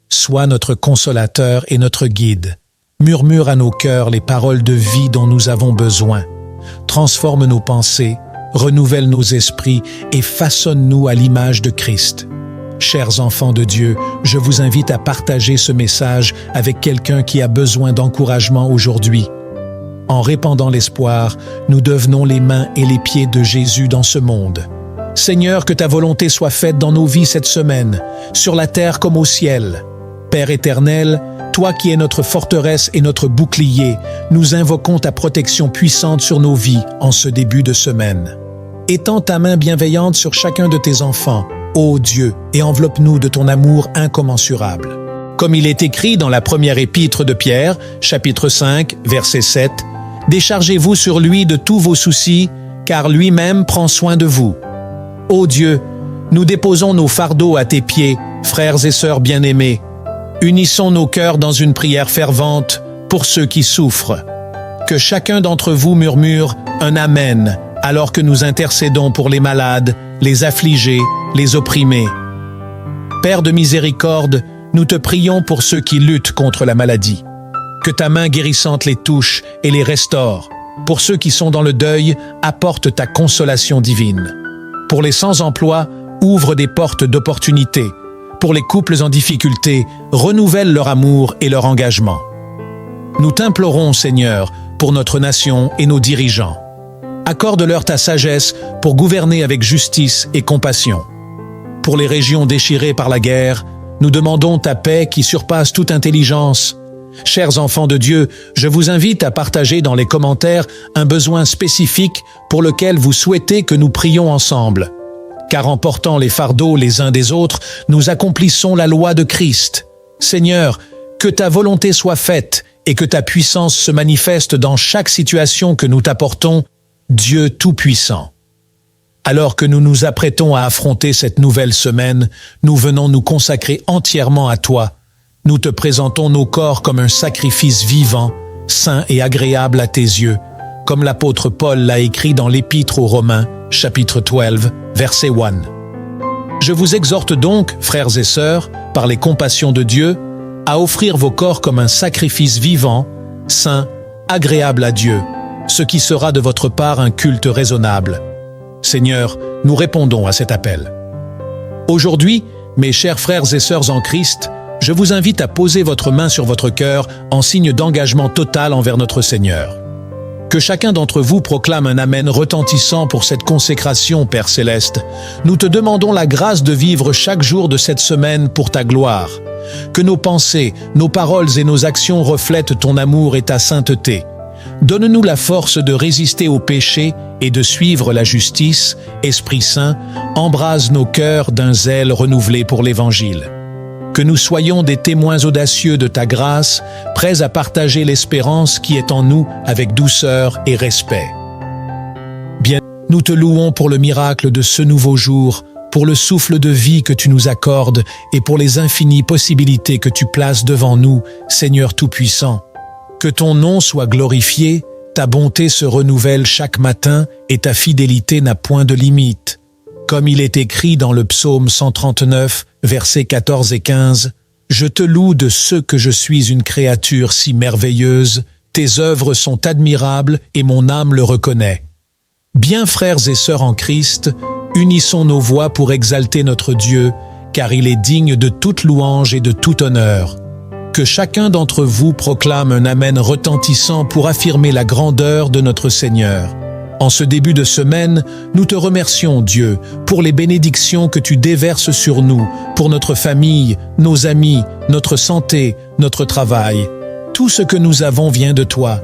sois notre consolateur et notre guide. Murmure à nos cœurs les paroles de vie dont nous avons besoin. Transforme nos pensées, renouvelle nos esprits et façonne-nous à l'image de Christ. Chers enfants de Dieu, je vous invite à partager ce message avec quelqu'un qui a besoin d'encouragement aujourd'hui. En répandant l'espoir, nous devenons les mains et les pieds de Jésus dans ce monde. Seigneur, que ta volonté soit faite dans nos vies cette semaine, sur la terre comme au ciel. Père éternel, toi qui es notre forteresse et notre bouclier, nous invoquons ta protection puissante sur nos vies en ce début de semaine. Étends ta main bienveillante sur chacun de tes enfants, ô Dieu, et enveloppe-nous de ton amour incommensurable. Comme il est écrit dans la première épître de Pierre, chapitre 5, verset 7, « Déchargez-vous sur lui de tous vos soucis, car lui-même prend soin de vous. » Ô Dieu, nous déposons nos fardeaux à tes pieds, frères et sœurs bien-aimés. Unissons nos cœurs dans une prière fervente pour ceux qui souffrent. Que chacun d'entre vous murmure un Amen alors que nous intercédons pour les malades, les affligés, les opprimés. Père de miséricorde, nous te prions pour ceux qui luttent contre la maladie. Que ta main guérissante les touche et les restaure. Pour ceux qui sont dans le deuil, apporte ta consolation divine. Pour les sans-emploi, ouvre des portes d'opportunité. Pour les couples en difficulté, renouvelle leur amour et leur engagement. Nous t'implorons, Seigneur, pour notre nation et nos dirigeants. Accorde-leur ta sagesse pour gouverner avec justice et compassion. Pour les régions déchirées par la guerre, nous demandons ta paix qui surpasse toute intelligence. Chers enfants de Dieu, je vous invite à partager dans les commentaires un besoin spécifique pour lequel vous souhaitez que nous prions ensemble. Car en portant les fardeaux les uns des autres, nous accomplissons la loi de Christ. Seigneur, que ta volonté soit faite et que ta puissance se manifeste dans chaque situation que nous t'apportons, Dieu Tout-Puissant. Alors que nous nous apprêtons à affronter cette nouvelle semaine, nous venons nous consacrer entièrement à toi. Nous te présentons nos corps comme un sacrifice vivant, saint et agréable à tes yeux, comme l'apôtre Paul l'a écrit dans l'Épître aux Romains, chapitre 12, verset 1. Je vous exhorte donc, frères et sœurs, par les compassions de Dieu, à offrir vos corps comme un sacrifice vivant, saint, agréable à Dieu, ce qui sera de votre part un culte raisonnable. Seigneur, nous répondons à cet appel. Aujourd'hui, mes chers frères et sœurs en Christ, je vous invite à poser votre main sur votre cœur en signe d'engagement total envers notre Seigneur. Que chacun d'entre vous proclame un Amen retentissant pour cette consécration, Père Céleste. Nous te demandons la grâce de vivre chaque jour de cette semaine pour ta gloire. Que nos pensées, nos paroles et nos actions reflètent ton amour et ta sainteté. Donne-nous la force de résister au péché et de suivre la justice. Esprit Saint, embrase nos cœurs d'un zèle renouvelé pour l'Évangile. Que nous soyons des témoins audacieux de ta grâce, prêts à partager l'espérance qui est en nous avec douceur et respect. Bien, nous te louons pour le miracle de ce nouveau jour, pour le souffle de vie que tu nous accordes et pour les infinies possibilités que tu places devant nous, Seigneur Tout-Puissant. Que ton nom soit glorifié, ta bonté se renouvelle chaque matin et ta fidélité n'a point de limite. Comme il est écrit dans le psaume 139, versets 14 et 15, « Je te loue de ce que je suis une créature si merveilleuse, tes œuvres sont admirables et mon âme le reconnaît. » Bien frères et sœurs en Christ, unissons nos voix pour exalter notre Dieu, car il est digne de toute louange et de tout honneur. Que chacun d'entre vous proclame un Amen retentissant pour affirmer la grandeur de notre Seigneur. En ce début de semaine, nous te remercions, Dieu, pour les bénédictions que tu déverses sur nous, pour notre famille, nos amis, notre santé, notre travail. Tout ce que nous avons vient de toi.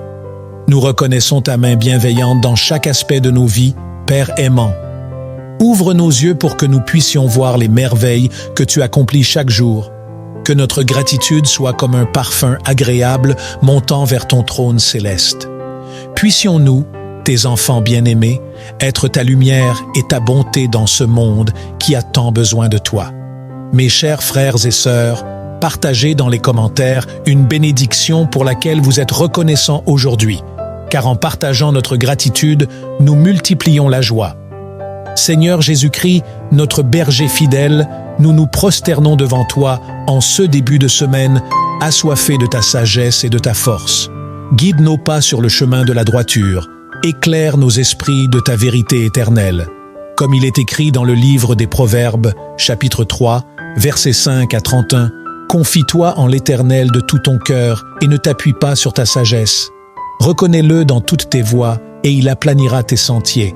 Nous reconnaissons ta main bienveillante dans chaque aspect de nos vies, Père aimant. Ouvre nos yeux pour que nous puissions voir les merveilles que tu accomplis chaque jour. Que notre gratitude soit comme un parfum agréable montant vers ton trône céleste. Puissions-nous, tes enfants bien-aimés, être ta lumière et ta bonté dans ce monde qui a tant besoin de toi. Mes chers frères et sœurs, partagez dans les commentaires une bénédiction pour laquelle vous êtes reconnaissants aujourd'hui, car en partageant notre gratitude, nous multiplions la joie. Seigneur Jésus-Christ, notre berger fidèle, nous nous prosternons devant toi en ce début de semaine, assoiffés de ta sagesse et de ta force. Guide nos pas sur le chemin de la droiture, éclaire nos esprits de ta vérité éternelle. Comme il est écrit dans le livre des Proverbes, chapitre 3, versets 5 à 31. Confie-toi en l'Éternel de tout ton cœur et ne t'appuie pas sur ta sagesse. Reconnais-le dans toutes tes voies et il aplanira tes sentiers.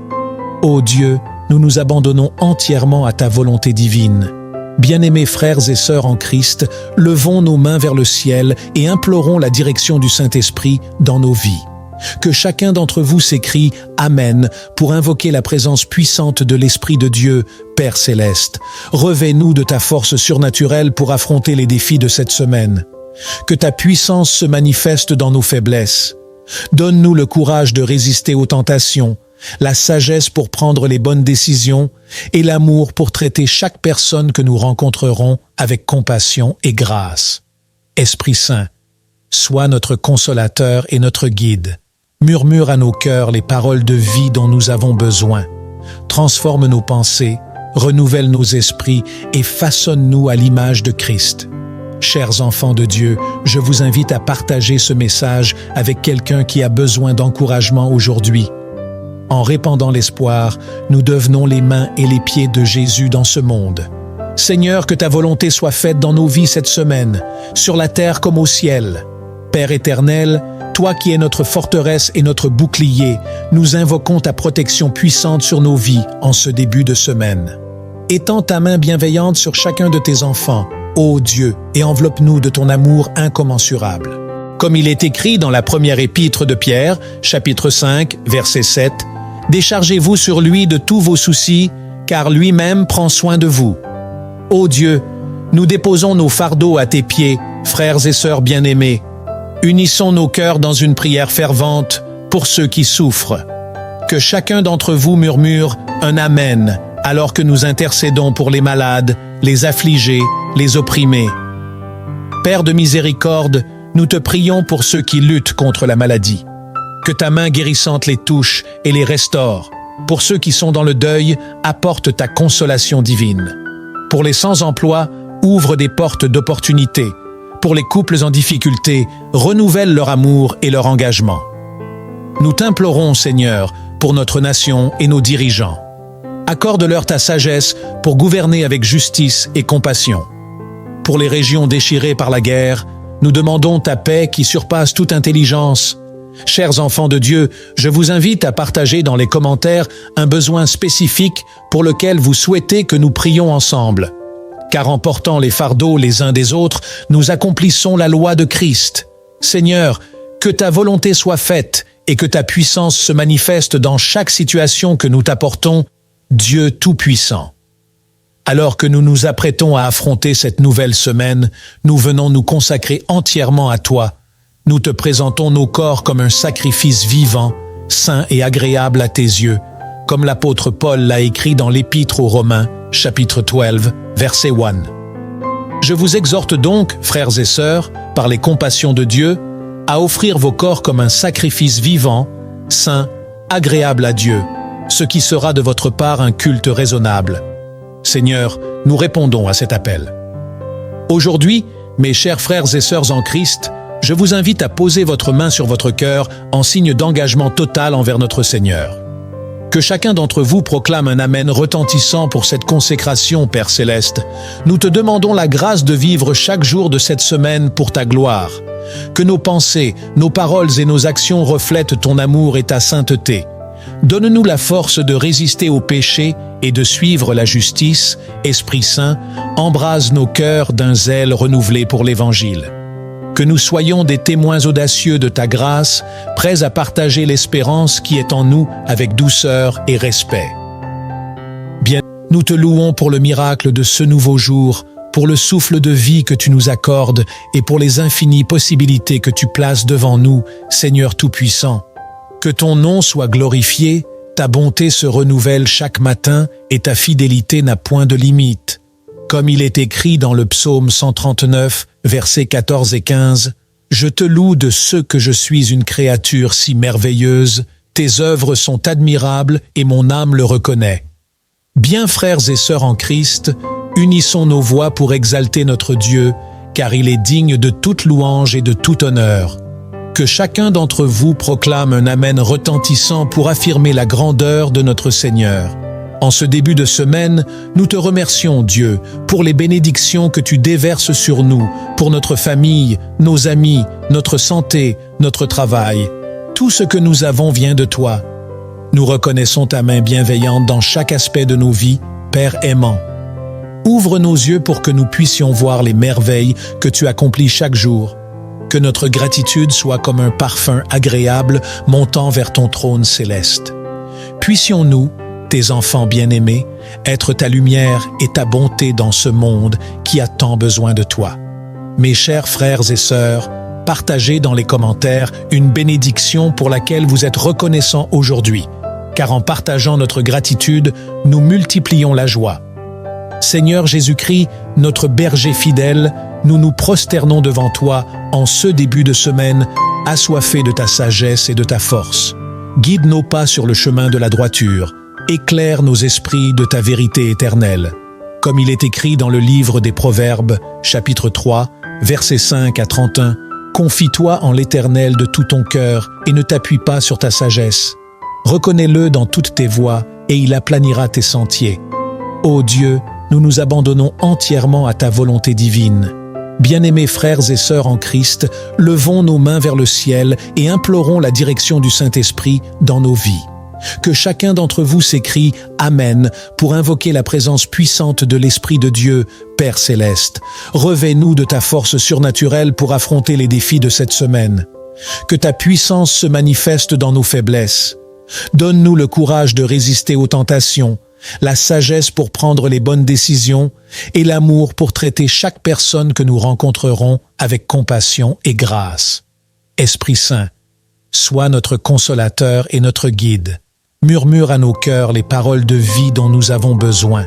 Ô Dieu, nous nous abandonnons entièrement à ta volonté divine. Bien-aimés frères et sœurs en Christ, levons nos mains vers le ciel et implorons la direction du Saint-Esprit dans nos vies. Que chacun d'entre vous s'écrie « Amen » pour invoquer la présence puissante de l'Esprit de Dieu, Père Céleste. Revêt-nous de ta force surnaturelle pour affronter les défis de cette semaine. Que ta puissance se manifeste dans nos faiblesses. Donne-nous le courage de résister aux tentations, la sagesse pour prendre les bonnes décisions et l'amour pour traiter chaque personne que nous rencontrerons avec compassion et grâce. Esprit Saint, sois notre consolateur et notre guide. Murmure à nos cœurs les paroles de vie dont nous avons besoin. Transforme nos pensées, renouvelle nos esprits et façonne-nous à l'image de Christ. Chers enfants de Dieu, je vous invite à partager ce message avec quelqu'un qui a besoin d'encouragement aujourd'hui. En répandant l'espoir, nous devenons les mains et les pieds de Jésus dans ce monde. Seigneur, que ta volonté soit faite dans nos vies cette semaine, sur la terre comme au ciel. Père éternel, toi qui es notre forteresse et notre bouclier, nous invoquons ta protection puissante sur nos vies en ce début de semaine. Étends ta main bienveillante sur chacun de tes enfants, ô Dieu, et enveloppe-nous de ton amour incommensurable. Comme il est écrit dans la première épître de Pierre, chapitre 5, verset 7, « Déchargez-vous sur lui de tous vos soucis, car lui-même prend soin de vous. » Ô Dieu, nous déposons nos fardeaux à tes pieds, frères et sœurs bien-aimés. Unissons nos cœurs dans une prière fervente pour ceux qui souffrent. Que chacun d'entre vous murmure un Amen alors que nous intercédons pour les malades, les affligés, les opprimés. Père de miséricorde, nous te prions pour ceux qui luttent contre la maladie. Que ta main guérissante les touche et les restaure. Pour ceux qui sont dans le deuil, apporte ta consolation divine. Pour les sans-emploi, ouvre des portes d'opportunité. Pour les couples en difficulté, renouvelle leur amour et leur engagement. Nous t'implorons, Seigneur, pour notre nation et nos dirigeants. Accorde-leur ta sagesse pour gouverner avec justice et compassion. Pour les régions déchirées par la guerre, nous demandons ta paix qui surpasse toute intelligence. Chers enfants de Dieu, je vous invite à partager dans les commentaires un besoin spécifique pour lequel vous souhaitez que nous prions ensemble. Car en portant les fardeaux les uns des autres, nous accomplissons la loi de Christ. Seigneur, que ta volonté soit faite et que ta puissance se manifeste dans chaque situation que nous t'apportons, Dieu Tout-Puissant. Alors que nous nous apprêtons à affronter cette nouvelle semaine, nous venons nous consacrer entièrement à toi. Nous te présentons nos corps comme un sacrifice vivant, saint et agréable à tes yeux, comme l'apôtre Paul l'a écrit dans l'Épître aux Romains, chapitre 12, verset 1. Je vous exhorte donc, frères et sœurs, par les compassions de Dieu, à offrir vos corps comme un sacrifice vivant, saint, agréable à Dieu, ce qui sera de votre part un culte raisonnable. Seigneur, nous répondons à cet appel. Aujourd'hui, mes chers frères et sœurs en Christ, je vous invite à poser votre main sur votre cœur en signe d'engagement total envers notre Seigneur. Que chacun d'entre vous proclame un Amen retentissant pour cette consécration, Père Céleste. Nous te demandons la grâce de vivre chaque jour de cette semaine pour ta gloire. Que nos pensées, nos paroles et nos actions reflètent ton amour et ta sainteté. Donne-nous la force de résister au péché et de suivre la justice. Esprit Saint, embrase nos cœurs d'un zèle renouvelé pour l'Évangile. Que nous soyons des témoins audacieux de ta grâce, prêts à partager l'espérance qui est en nous avec douceur et respect. Bien, nous te louons pour le miracle de ce nouveau jour, pour le souffle de vie que tu nous accordes et pour les infinies possibilités que tu places devant nous, Seigneur Tout-Puissant. Que ton nom soit glorifié, ta bonté se renouvelle chaque matin et ta fidélité n'a point de limite. Comme il est écrit dans le psaume 139, versets 14 et 15, « Je te loue de ce que je suis une créature si merveilleuse, tes œuvres sont admirables et mon âme le reconnaît. » Bien frères et sœurs en Christ, unissons nos voix pour exalter notre Dieu, car il est digne de toute louange et de tout honneur. Que chacun d'entre vous proclame un Amen retentissant pour affirmer la grandeur de notre Seigneur. En ce début de semaine, nous te remercions, Dieu, pour les bénédictions que tu déverses sur nous, pour notre famille, nos amis, notre santé, notre travail. Tout ce que nous avons vient de toi. Nous reconnaissons ta main bienveillante dans chaque aspect de nos vies, Père aimant. Ouvre nos yeux pour que nous puissions voir les merveilles que tu accomplis chaque jour. Que notre gratitude soit comme un parfum agréable montant vers ton trône céleste. Puissions-nous, tes enfants bien-aimés, être ta lumière et ta bonté dans ce monde qui a tant besoin de toi. Mes chers frères et sœurs, partagez dans les commentaires une bénédiction pour laquelle vous êtes reconnaissants aujourd'hui, car en partageant notre gratitude, nous multiplions la joie. Seigneur Jésus-Christ, notre berger fidèle, nous nous prosternons devant toi en ce début de semaine, assoiffés de ta sagesse et de ta force. Guide nos pas sur le chemin de la droiture, éclaire nos esprits de ta vérité éternelle. Comme il est écrit dans le livre des Proverbes, chapitre 3, versets 5 à 31, « Confie-toi en l'Éternel de tout ton cœur et ne t'appuie pas sur ta sagesse. Reconnais-le dans toutes tes voies et il aplanira tes sentiers. Ô Dieu, nous nous abandonnons entièrement à ta volonté divine. Bien-aimés frères et sœurs en Christ, levons nos mains vers le ciel et implorons la direction du Saint-Esprit dans nos vies. Que chacun d'entre vous s'écrie « Amen » pour invoquer la présence puissante de l'Esprit de Dieu, Père Céleste. Revêt-nous de ta force surnaturelle pour affronter les défis de cette semaine. Que ta puissance se manifeste dans nos faiblesses. Donne-nous le courage de résister aux tentations, la sagesse pour prendre les bonnes décisions et l'amour pour traiter chaque personne que nous rencontrerons avec compassion et grâce. Esprit Saint, sois notre consolateur et notre guide. Murmure à nos cœurs les paroles de vie dont nous avons besoin.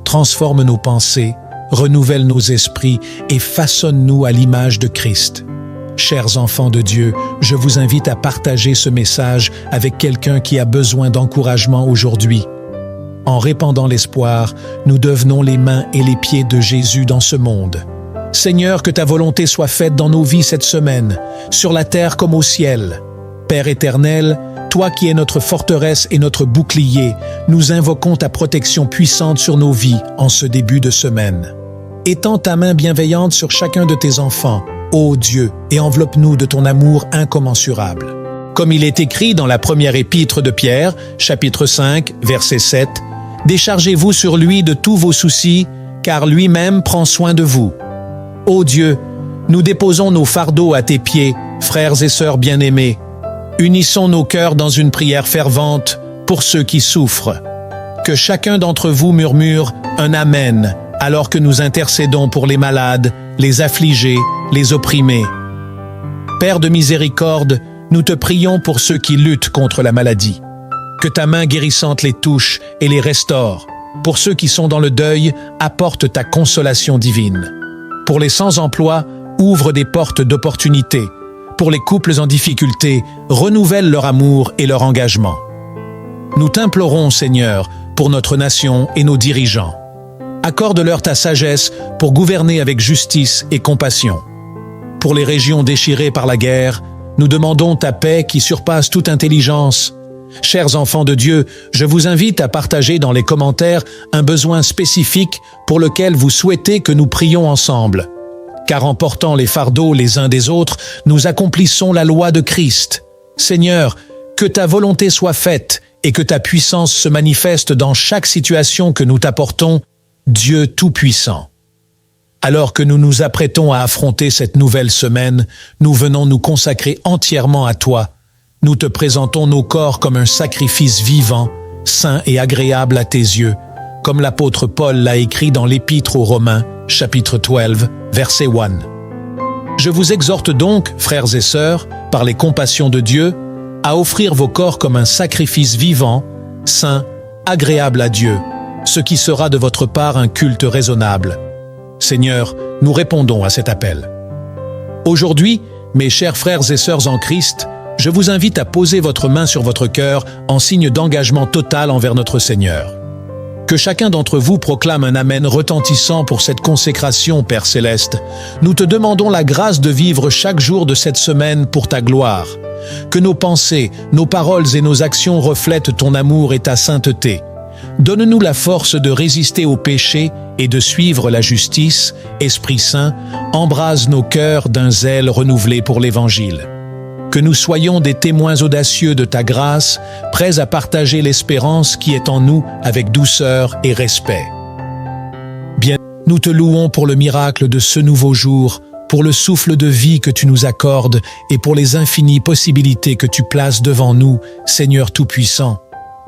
Transforme nos pensées, renouvelle nos esprits et façonne-nous à l'image de Christ. Chers enfants de Dieu, je vous invite à partager ce message avec quelqu'un qui a besoin d'encouragement aujourd'hui. En répandant l'espoir, nous devenons les mains et les pieds de Jésus dans ce monde. Seigneur, que ta volonté soit faite dans nos vies cette semaine, sur la terre comme au ciel. Père éternel, toi qui es notre forteresse et notre bouclier, nous invoquons ta protection puissante sur nos vies en ce début de semaine. Étends ta main bienveillante sur chacun de tes enfants, ô Dieu, et enveloppe-nous de ton amour incommensurable. Comme il est écrit dans la première épître de Pierre, chapitre 5, verset 7, « Déchargez-vous sur lui de tous vos soucis, car lui-même prend soin de vous. » Ô Dieu, nous déposons nos fardeaux à tes pieds, frères et sœurs bien-aimés. Unissons nos cœurs dans une prière fervente pour ceux qui souffrent. Que chacun d'entre vous murmure un Amen alors que nous intercédons pour les malades, les affligés, les opprimés. Père de miséricorde, nous te prions pour ceux qui luttent contre la maladie. Que ta main guérissante les touche et les restaure. Pour ceux qui sont dans le deuil, apporte ta consolation divine. Pour les sans-emploi, ouvre des portes d'opportunité. Pour les couples en difficulté, renouvelle leur amour et leur engagement. Nous t'implorons, Seigneur, pour notre nation et nos dirigeants. Accorde-leur ta sagesse pour gouverner avec justice et compassion. Pour les régions déchirées par la guerre, nous demandons ta paix qui surpasse toute intelligence. Chers enfants de Dieu, je vous invite à partager dans les commentaires un besoin spécifique pour lequel vous souhaitez que nous prions ensemble. Car en portant les fardeaux les uns des autres, nous accomplissons la loi de Christ. Seigneur, que ta volonté soit faite et que ta puissance se manifeste dans chaque situation que nous t'apportons, Dieu Tout-Puissant. Alors que nous nous apprêtons à affronter cette nouvelle semaine, nous venons nous consacrer entièrement à toi. Nous te présentons nos corps comme un sacrifice vivant, saint et agréable à tes yeux, comme l'apôtre Paul l'a écrit dans l'Épître aux Romains, chapitre 12, verset 1. Je vous exhorte donc, frères et sœurs, par les compassions de Dieu, à offrir vos corps comme un sacrifice vivant, saint, agréable à Dieu, ce qui sera de votre part un culte raisonnable. Seigneur, nous répondons à cet appel. Aujourd'hui, mes chers frères et sœurs en Christ, je vous invite à poser votre main sur votre cœur en signe d'engagement total envers notre Seigneur. Que chacun d'entre vous proclame un Amen retentissant pour cette consécration, Père Céleste. Nous te demandons la grâce de vivre chaque jour de cette semaine pour ta gloire. Que nos pensées, nos paroles et nos actions reflètent ton amour et ta sainteté. Donne-nous la force de résister au péché et de suivre la justice. Esprit Saint, embrase nos cœurs d'un zèle renouvelé pour l'Évangile. Que nous soyons des témoins audacieux de ta grâce, prêts à partager l'espérance qui est en nous avec douceur et respect. Bien, nous te louons pour le miracle de ce nouveau jour, pour le souffle de vie que tu nous accordes et pour les infinies possibilités que tu places devant nous, Seigneur Tout-Puissant.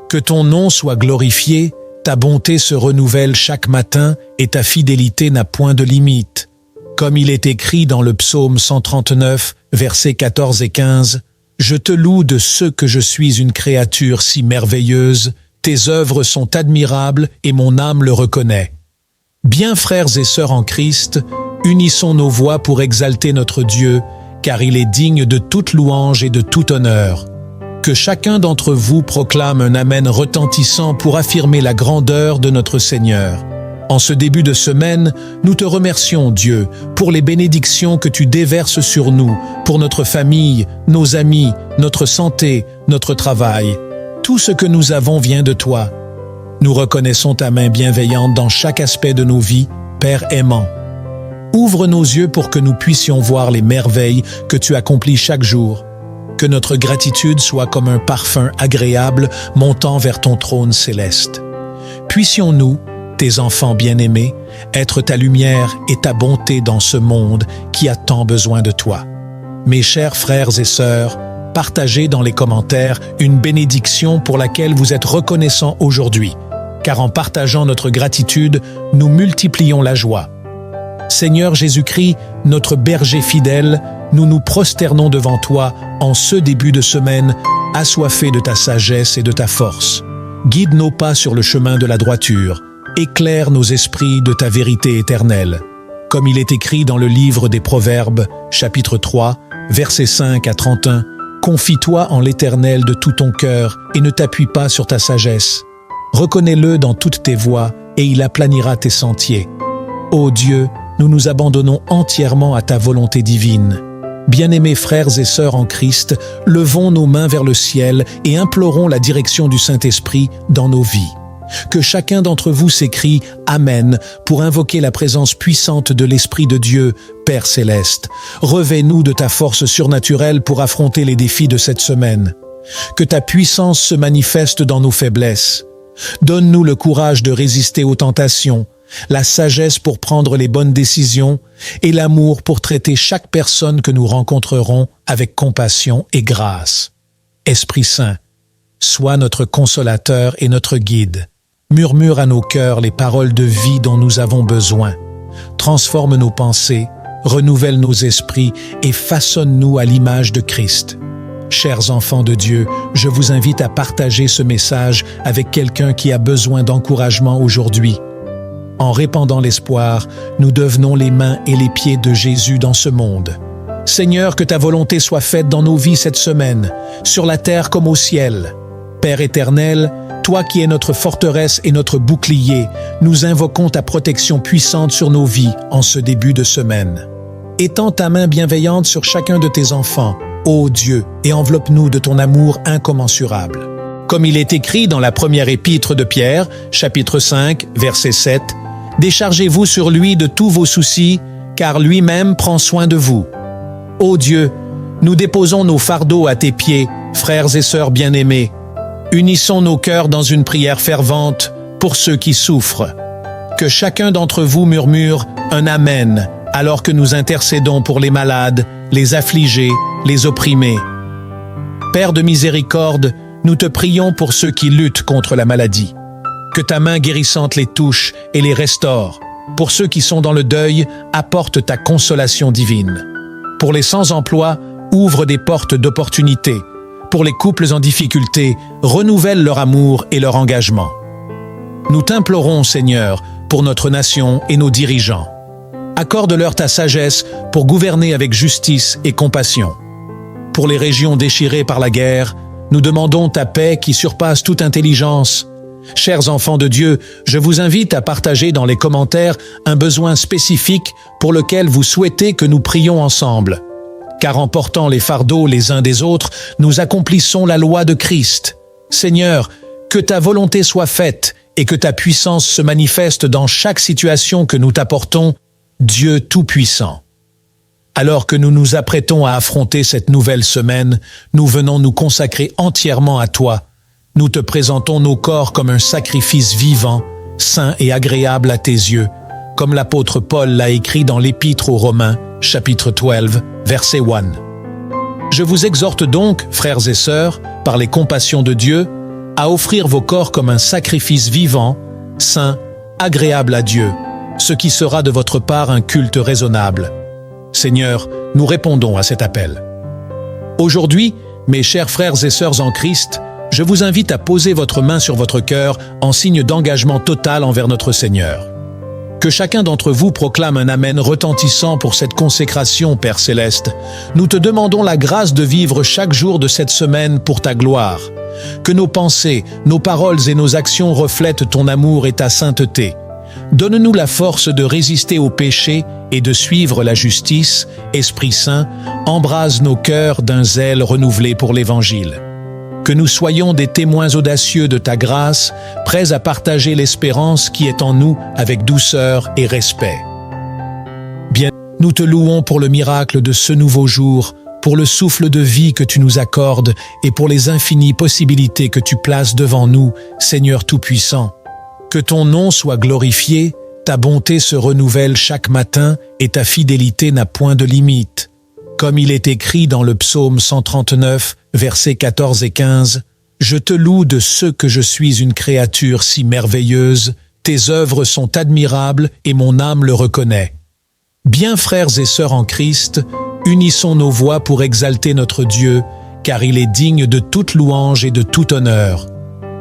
Que ton nom soit glorifié, ta bonté se renouvelle chaque matin et ta fidélité n'a point de limite. Comme il est écrit dans le psaume 139, versets 14 et 15, « Je te loue de ce que je suis une créature si merveilleuse, tes œuvres sont admirables et mon âme le reconnaît. » Bien frères et sœurs en Christ, unissons nos voix pour exalter notre Dieu, car il est digne de toute louange et de tout honneur. Que chacun d'entre vous proclame un Amen retentissant pour affirmer la grandeur de notre Seigneur. En ce début de semaine, nous te remercions, Dieu, pour les bénédictions que tu déverses sur nous, pour notre famille, nos amis, notre santé, notre travail. Tout ce que nous avons vient de toi. Nous reconnaissons ta main bienveillante dans chaque aspect de nos vies, Père aimant. Ouvre nos yeux pour que nous puissions voir les merveilles que tu accomplis chaque jour. Que notre gratitude soit comme un parfum agréable montant vers ton trône céleste. Puissions-nous, tes enfants bien-aimés, être ta lumière et ta bonté dans ce monde qui a tant besoin de toi. Mes chers frères et sœurs, partagez dans les commentaires une bénédiction pour laquelle vous êtes reconnaissants aujourd'hui, car en partageant notre gratitude, nous multiplions la joie. Seigneur Jésus-Christ, notre berger fidèle, nous nous prosternons devant toi en ce début de semaine, assoiffés de ta sagesse et de ta force. Guide nos pas sur le chemin de la droiture, éclaire nos esprits de ta vérité éternelle. Comme il est écrit dans le livre des Proverbes, chapitre 3, versets 5 à 31, « Confie-toi en l'Éternel de tout ton cœur et ne t'appuie pas sur ta sagesse. Reconnais-le dans toutes tes voies et il aplanira tes sentiers. Ô Dieu, nous nous abandonnons entièrement à ta volonté divine. Bien-aimés frères et sœurs en Christ, levons nos mains vers le ciel et implorons la direction du Saint-Esprit dans nos vies. Que chacun d'entre vous s'écrie « Amen » pour invoquer la présence puissante de l'Esprit de Dieu, Père Céleste. Revêt-nous de ta force surnaturelle pour affronter les défis de cette semaine. Que ta puissance se manifeste dans nos faiblesses. Donne-nous le courage de résister aux tentations, la sagesse pour prendre les bonnes décisions et l'amour pour traiter chaque personne que nous rencontrerons avec compassion et grâce. Esprit Saint, sois notre consolateur et notre guide. Murmure à nos cœurs les paroles de vie dont nous avons besoin. Transforme nos pensées, renouvelle nos esprits et façonne-nous à l'image de Christ. Chers enfants de Dieu, je vous invite à partager ce message avec quelqu'un qui a besoin d'encouragement aujourd'hui. En répandant l'espoir, nous devenons les mains et les pieds de Jésus dans ce monde. Seigneur, que ta volonté soit faite dans nos vies cette semaine, sur la terre comme au ciel. Père éternel, toi qui es notre forteresse et notre bouclier, nous invoquons ta protection puissante sur nos vies en ce début de semaine. Étends ta main bienveillante sur chacun de tes enfants, ô Dieu, et enveloppe-nous de ton amour incommensurable. Comme il est écrit dans la première épître de Pierre, chapitre 5, verset 7, « Déchargez-vous sur lui de tous vos soucis, car lui-même prend soin de vous. » Ô Dieu, nous déposons nos fardeaux à tes pieds, frères et sœurs bien-aimés. Unissons nos cœurs dans une prière fervente pour ceux qui souffrent. Que chacun d'entre vous murmure un Amen alors que nous intercédons pour les malades, les affligés, les opprimés. Père de miséricorde, nous te prions pour ceux qui luttent contre la maladie. Que ta main guérissante les touche et les restaure. Pour ceux qui sont dans le deuil, apporte ta consolation divine. Pour les sans-emploi, ouvre des portes d'opportunité. Pour les couples en difficulté, renouvelle leur amour et leur engagement. Nous t'implorons, Seigneur, pour notre nation et nos dirigeants. Accorde-leur ta sagesse pour gouverner avec justice et compassion. Pour les régions déchirées par la guerre, nous demandons ta paix qui surpasse toute intelligence. Chers enfants de Dieu, je vous invite à partager dans les commentaires un besoin spécifique pour lequel vous souhaitez que nous prions ensemble. Car en portant les fardeaux les uns des autres, nous accomplissons la loi de Christ. Seigneur, que ta volonté soit faite et que ta puissance se manifeste dans chaque situation que nous t'apportons, Dieu Tout-Puissant. Alors que nous nous apprêtons à affronter cette nouvelle semaine, nous venons nous consacrer entièrement à toi. Nous te présentons nos corps comme un sacrifice vivant, saint et agréable à tes yeux, comme l'apôtre Paul l'a écrit dans l'Épître aux Romains, chapitre 12, verset 1. Je vous exhorte donc, frères et sœurs, par les compassions de Dieu, à offrir vos corps comme un sacrifice vivant, saint, agréable à Dieu, ce qui sera de votre part un culte raisonnable. Seigneur, nous répondons à cet appel. Aujourd'hui, mes chers frères et sœurs en Christ, je vous invite à poser votre main sur votre cœur en signe d'engagement total envers notre Seigneur. Que chacun d'entre vous proclame un Amen retentissant pour cette consécration, Père Céleste. Nous te demandons la grâce de vivre chaque jour de cette semaine pour ta gloire. Que nos pensées, nos paroles et nos actions reflètent ton amour et ta sainteté. Donne-nous la force de résister au péché et de suivre la justice. Esprit Saint, embrase nos cœurs d'un zèle renouvelé pour l'Évangile. Que nous soyons des témoins audacieux de ta grâce, prêts à partager l'espérance qui est en nous avec douceur et respect. Bien, nous te louons pour le miracle de ce nouveau jour, pour le souffle de vie que tu nous accordes et pour les infinies possibilités que tu places devant nous, Seigneur Tout-Puissant. Que ton nom soit glorifié, ta bonté se renouvelle chaque matin et ta fidélité n'a point de limite. Comme il est écrit dans le psaume 139, versets 14 et 15, « Je te loue de ce que je suis une créature si merveilleuse, tes œuvres sont admirables et mon âme le reconnaît. » Bien frères et sœurs en Christ, unissons nos voix pour exalter notre Dieu, car il est digne de toute louange et de tout honneur.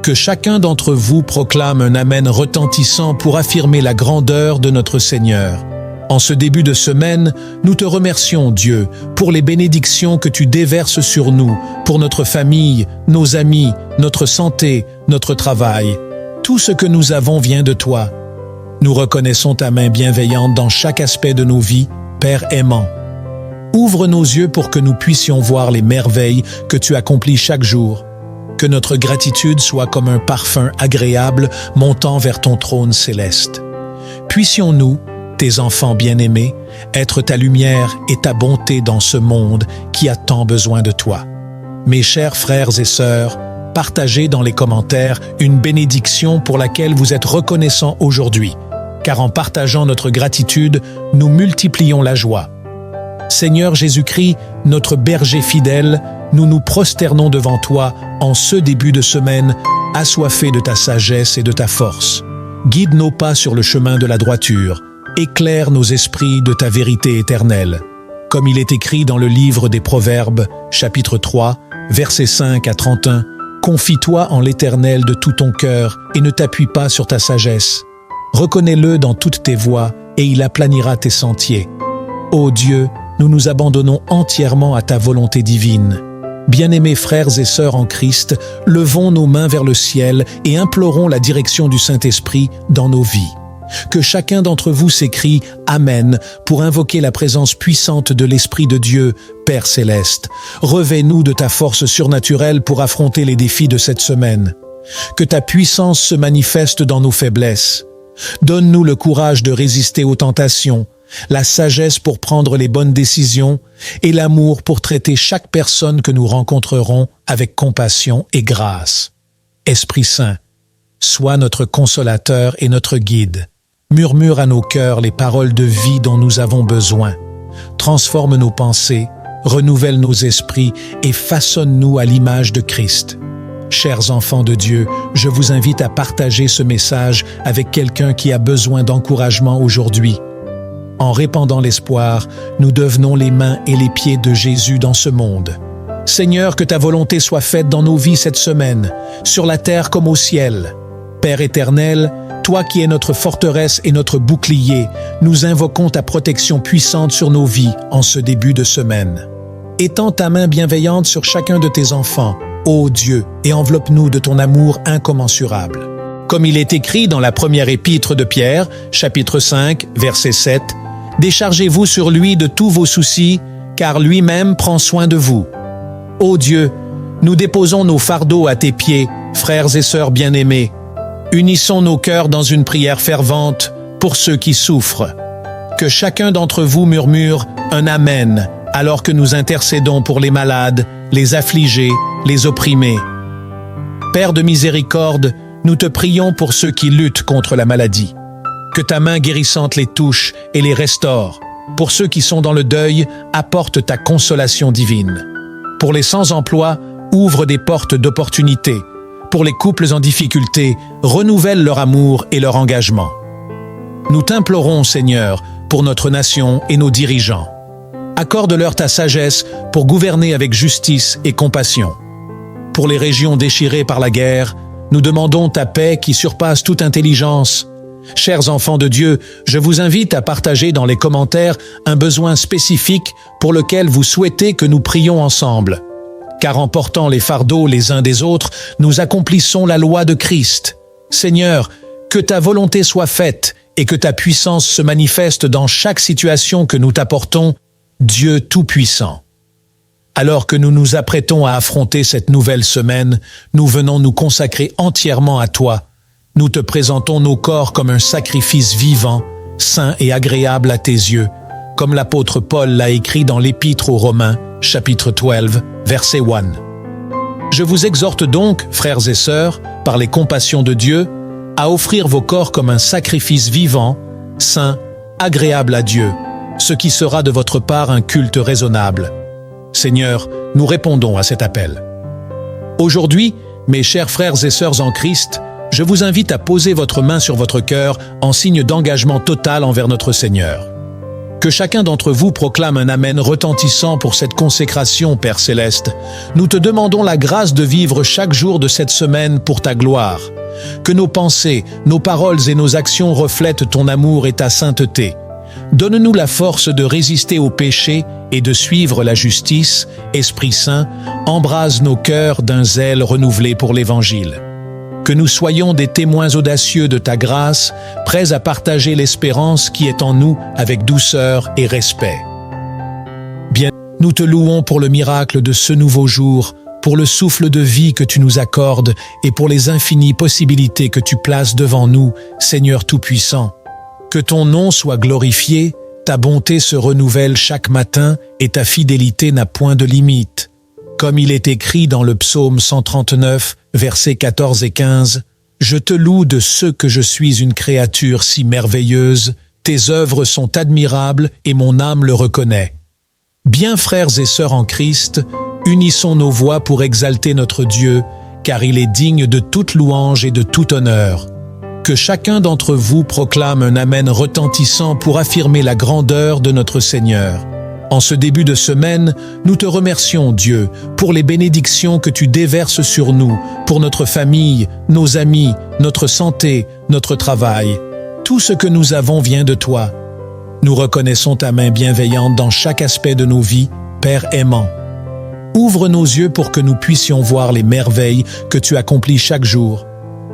Que chacun d'entre vous proclame un Amen retentissant pour affirmer la grandeur de notre Seigneur. En ce début de semaine, nous te remercions, Dieu, pour les bénédictions que tu déverses sur nous, pour notre famille, nos amis, notre santé, notre travail. Tout ce que nous avons vient de toi. Nous reconnaissons ta main bienveillante dans chaque aspect de nos vies, Père aimant. Ouvre nos yeux pour que nous puissions voir les merveilles que tu accomplis chaque jour. Que notre gratitude soit comme un parfum agréable montant vers ton trône céleste. Puissions-nous, tes enfants bien-aimés, être ta lumière et ta bonté dans ce monde qui a tant besoin de toi. Mes chers frères et sœurs, partagez dans les commentaires une bénédiction pour laquelle vous êtes reconnaissants aujourd'hui, car en partageant notre gratitude, nous multiplions la joie. Seigneur Jésus-Christ, notre berger fidèle, nous nous prosternons devant toi en ce début de semaine, assoiffés de ta sagesse et de ta force. Guide nos pas sur le chemin de la droiture, éclaire nos esprits de ta vérité éternelle. Comme il est écrit dans le livre des Proverbes, chapitre 3, versets 5 à 31, « Confie-toi en l'Éternel de tout ton cœur et ne t'appuie pas sur ta sagesse. Reconnais-le dans toutes tes voies et il aplanira tes sentiers. Ô Dieu, nous nous abandonnons entièrement à ta volonté divine. Bien-aimés frères et sœurs en Christ, levons nos mains vers le ciel et implorons la direction du Saint-Esprit dans nos vies. Que chacun d'entre vous s'écrie « Amen » pour invoquer la présence puissante de l'Esprit de Dieu, Père Céleste. Revêt-nous de ta force surnaturelle pour affronter les défis de cette semaine. Que ta puissance se manifeste dans nos faiblesses. Donne-nous le courage de résister aux tentations, la sagesse pour prendre les bonnes décisions et l'amour pour traiter chaque personne que nous rencontrerons avec compassion et grâce. Esprit Saint, sois notre consolateur et notre guide. Murmure à nos cœurs les paroles de vie dont nous avons besoin. Transforme nos pensées, renouvelle nos esprits et façonne-nous à l'image de Christ. Chers enfants de Dieu, je vous invite à partager ce message avec quelqu'un qui a besoin d'encouragement aujourd'hui. En répandant l'espoir, nous devenons les mains et les pieds de Jésus dans ce monde. Seigneur, que ta volonté soit faite dans nos vies cette semaine, sur la terre comme au ciel. Père éternel, toi qui es notre forteresse et notre bouclier, nous invoquons ta protection puissante sur nos vies en ce début de semaine. Étends ta main bienveillante sur chacun de tes enfants, ô Dieu, et enveloppe-nous de ton amour incommensurable. Comme il est écrit dans la première épître de Pierre, chapitre 5, verset 7, « Déchargez-vous sur lui de tous vos soucis, car lui-même prend soin de vous. » Ô Dieu, nous déposons nos fardeaux à tes pieds, frères et sœurs bien-aimés. unissons nos cœurs dans une prière fervente pour ceux qui souffrent. Que chacun d'entre vous murmure un Amen alors que nous intercédons pour les malades, les affligés, les opprimés. Père de miséricorde, nous te prions pour ceux qui luttent contre la maladie. Que ta main guérissante les touche et les restaure. Pour ceux qui sont dans le deuil, apporte ta consolation divine. Pour les sans-emploi, ouvre des portes d'opportunité. Pour les couples en difficulté, renouvelle leur amour et leur engagement. Nous t'implorons, Seigneur, pour notre nation et nos dirigeants. Accorde-leur ta sagesse pour gouverner avec justice et compassion. Pour les régions déchirées par la guerre, nous demandons ta paix qui surpasse toute intelligence. Chers enfants de Dieu, je vous invite à partager dans les commentaires un besoin spécifique pour lequel vous souhaitez que nous prions ensemble. Car en portant les fardeaux les uns des autres, nous accomplissons la loi de Christ. Seigneur, que ta volonté soit faite et que ta puissance se manifeste dans chaque situation que nous t'apportons, Dieu Tout-Puissant. Alors que nous nous apprêtons à affronter cette nouvelle semaine, nous venons nous consacrer entièrement à toi. Nous te présentons nos corps comme un sacrifice vivant, saint et agréable à tes yeux, comme l'apôtre Paul l'a écrit dans l'Épître aux Romains, chapitre 12, verset 1. Je vous exhorte donc, frères et sœurs, par les compassions de Dieu, à offrir vos corps comme un sacrifice vivant, saint, agréable à Dieu, ce qui sera de votre part un culte raisonnable. Seigneur, nous répondons à cet appel. Aujourd'hui, mes chers frères et sœurs en Christ, je vous invite à poser votre main sur votre cœur en signe d'engagement total envers notre Seigneur. Que chacun d'entre vous proclame un Amen retentissant pour cette consécration, Père Céleste. Nous te demandons la grâce de vivre chaque jour de cette semaine pour ta gloire. Que nos pensées, nos paroles et nos actions reflètent ton amour et ta sainteté. Donne-nous la force de résister au péché et de suivre la justice. Esprit Saint, embrase nos cœurs d'un zèle renouvelé pour l'Évangile. Que nous soyons des témoins audacieux de ta grâce, prêts à partager l'espérance qui est en nous avec douceur et respect. Bien, nous te louons pour le miracle de ce nouveau jour, pour le souffle de vie que tu nous accordes et pour les infinies possibilités que tu places devant nous, Seigneur Tout-Puissant. Que ton nom soit glorifié, ta bonté se renouvelle chaque matin et ta fidélité n'a point de limite. Comme il est écrit dans le psaume 139, versets 14 et 15, « Je te loue de ce que je suis une créature si merveilleuse, tes œuvres sont admirables et mon âme le reconnaît. » Bien frères et sœurs en Christ, unissons nos voix pour exalter notre Dieu, car il est digne de toute louange et de tout honneur. Que chacun d'entre vous proclame un Amen retentissant pour affirmer la grandeur de notre Seigneur. En ce début de semaine, nous te remercions, Dieu, pour les bénédictions que tu déverses sur nous, pour notre famille, nos amis, notre santé, notre travail. Tout ce que nous avons vient de toi. Nous reconnaissons ta main bienveillante dans chaque aspect de nos vies, Père aimant. Ouvre nos yeux pour que nous puissions voir les merveilles que tu accomplis chaque jour.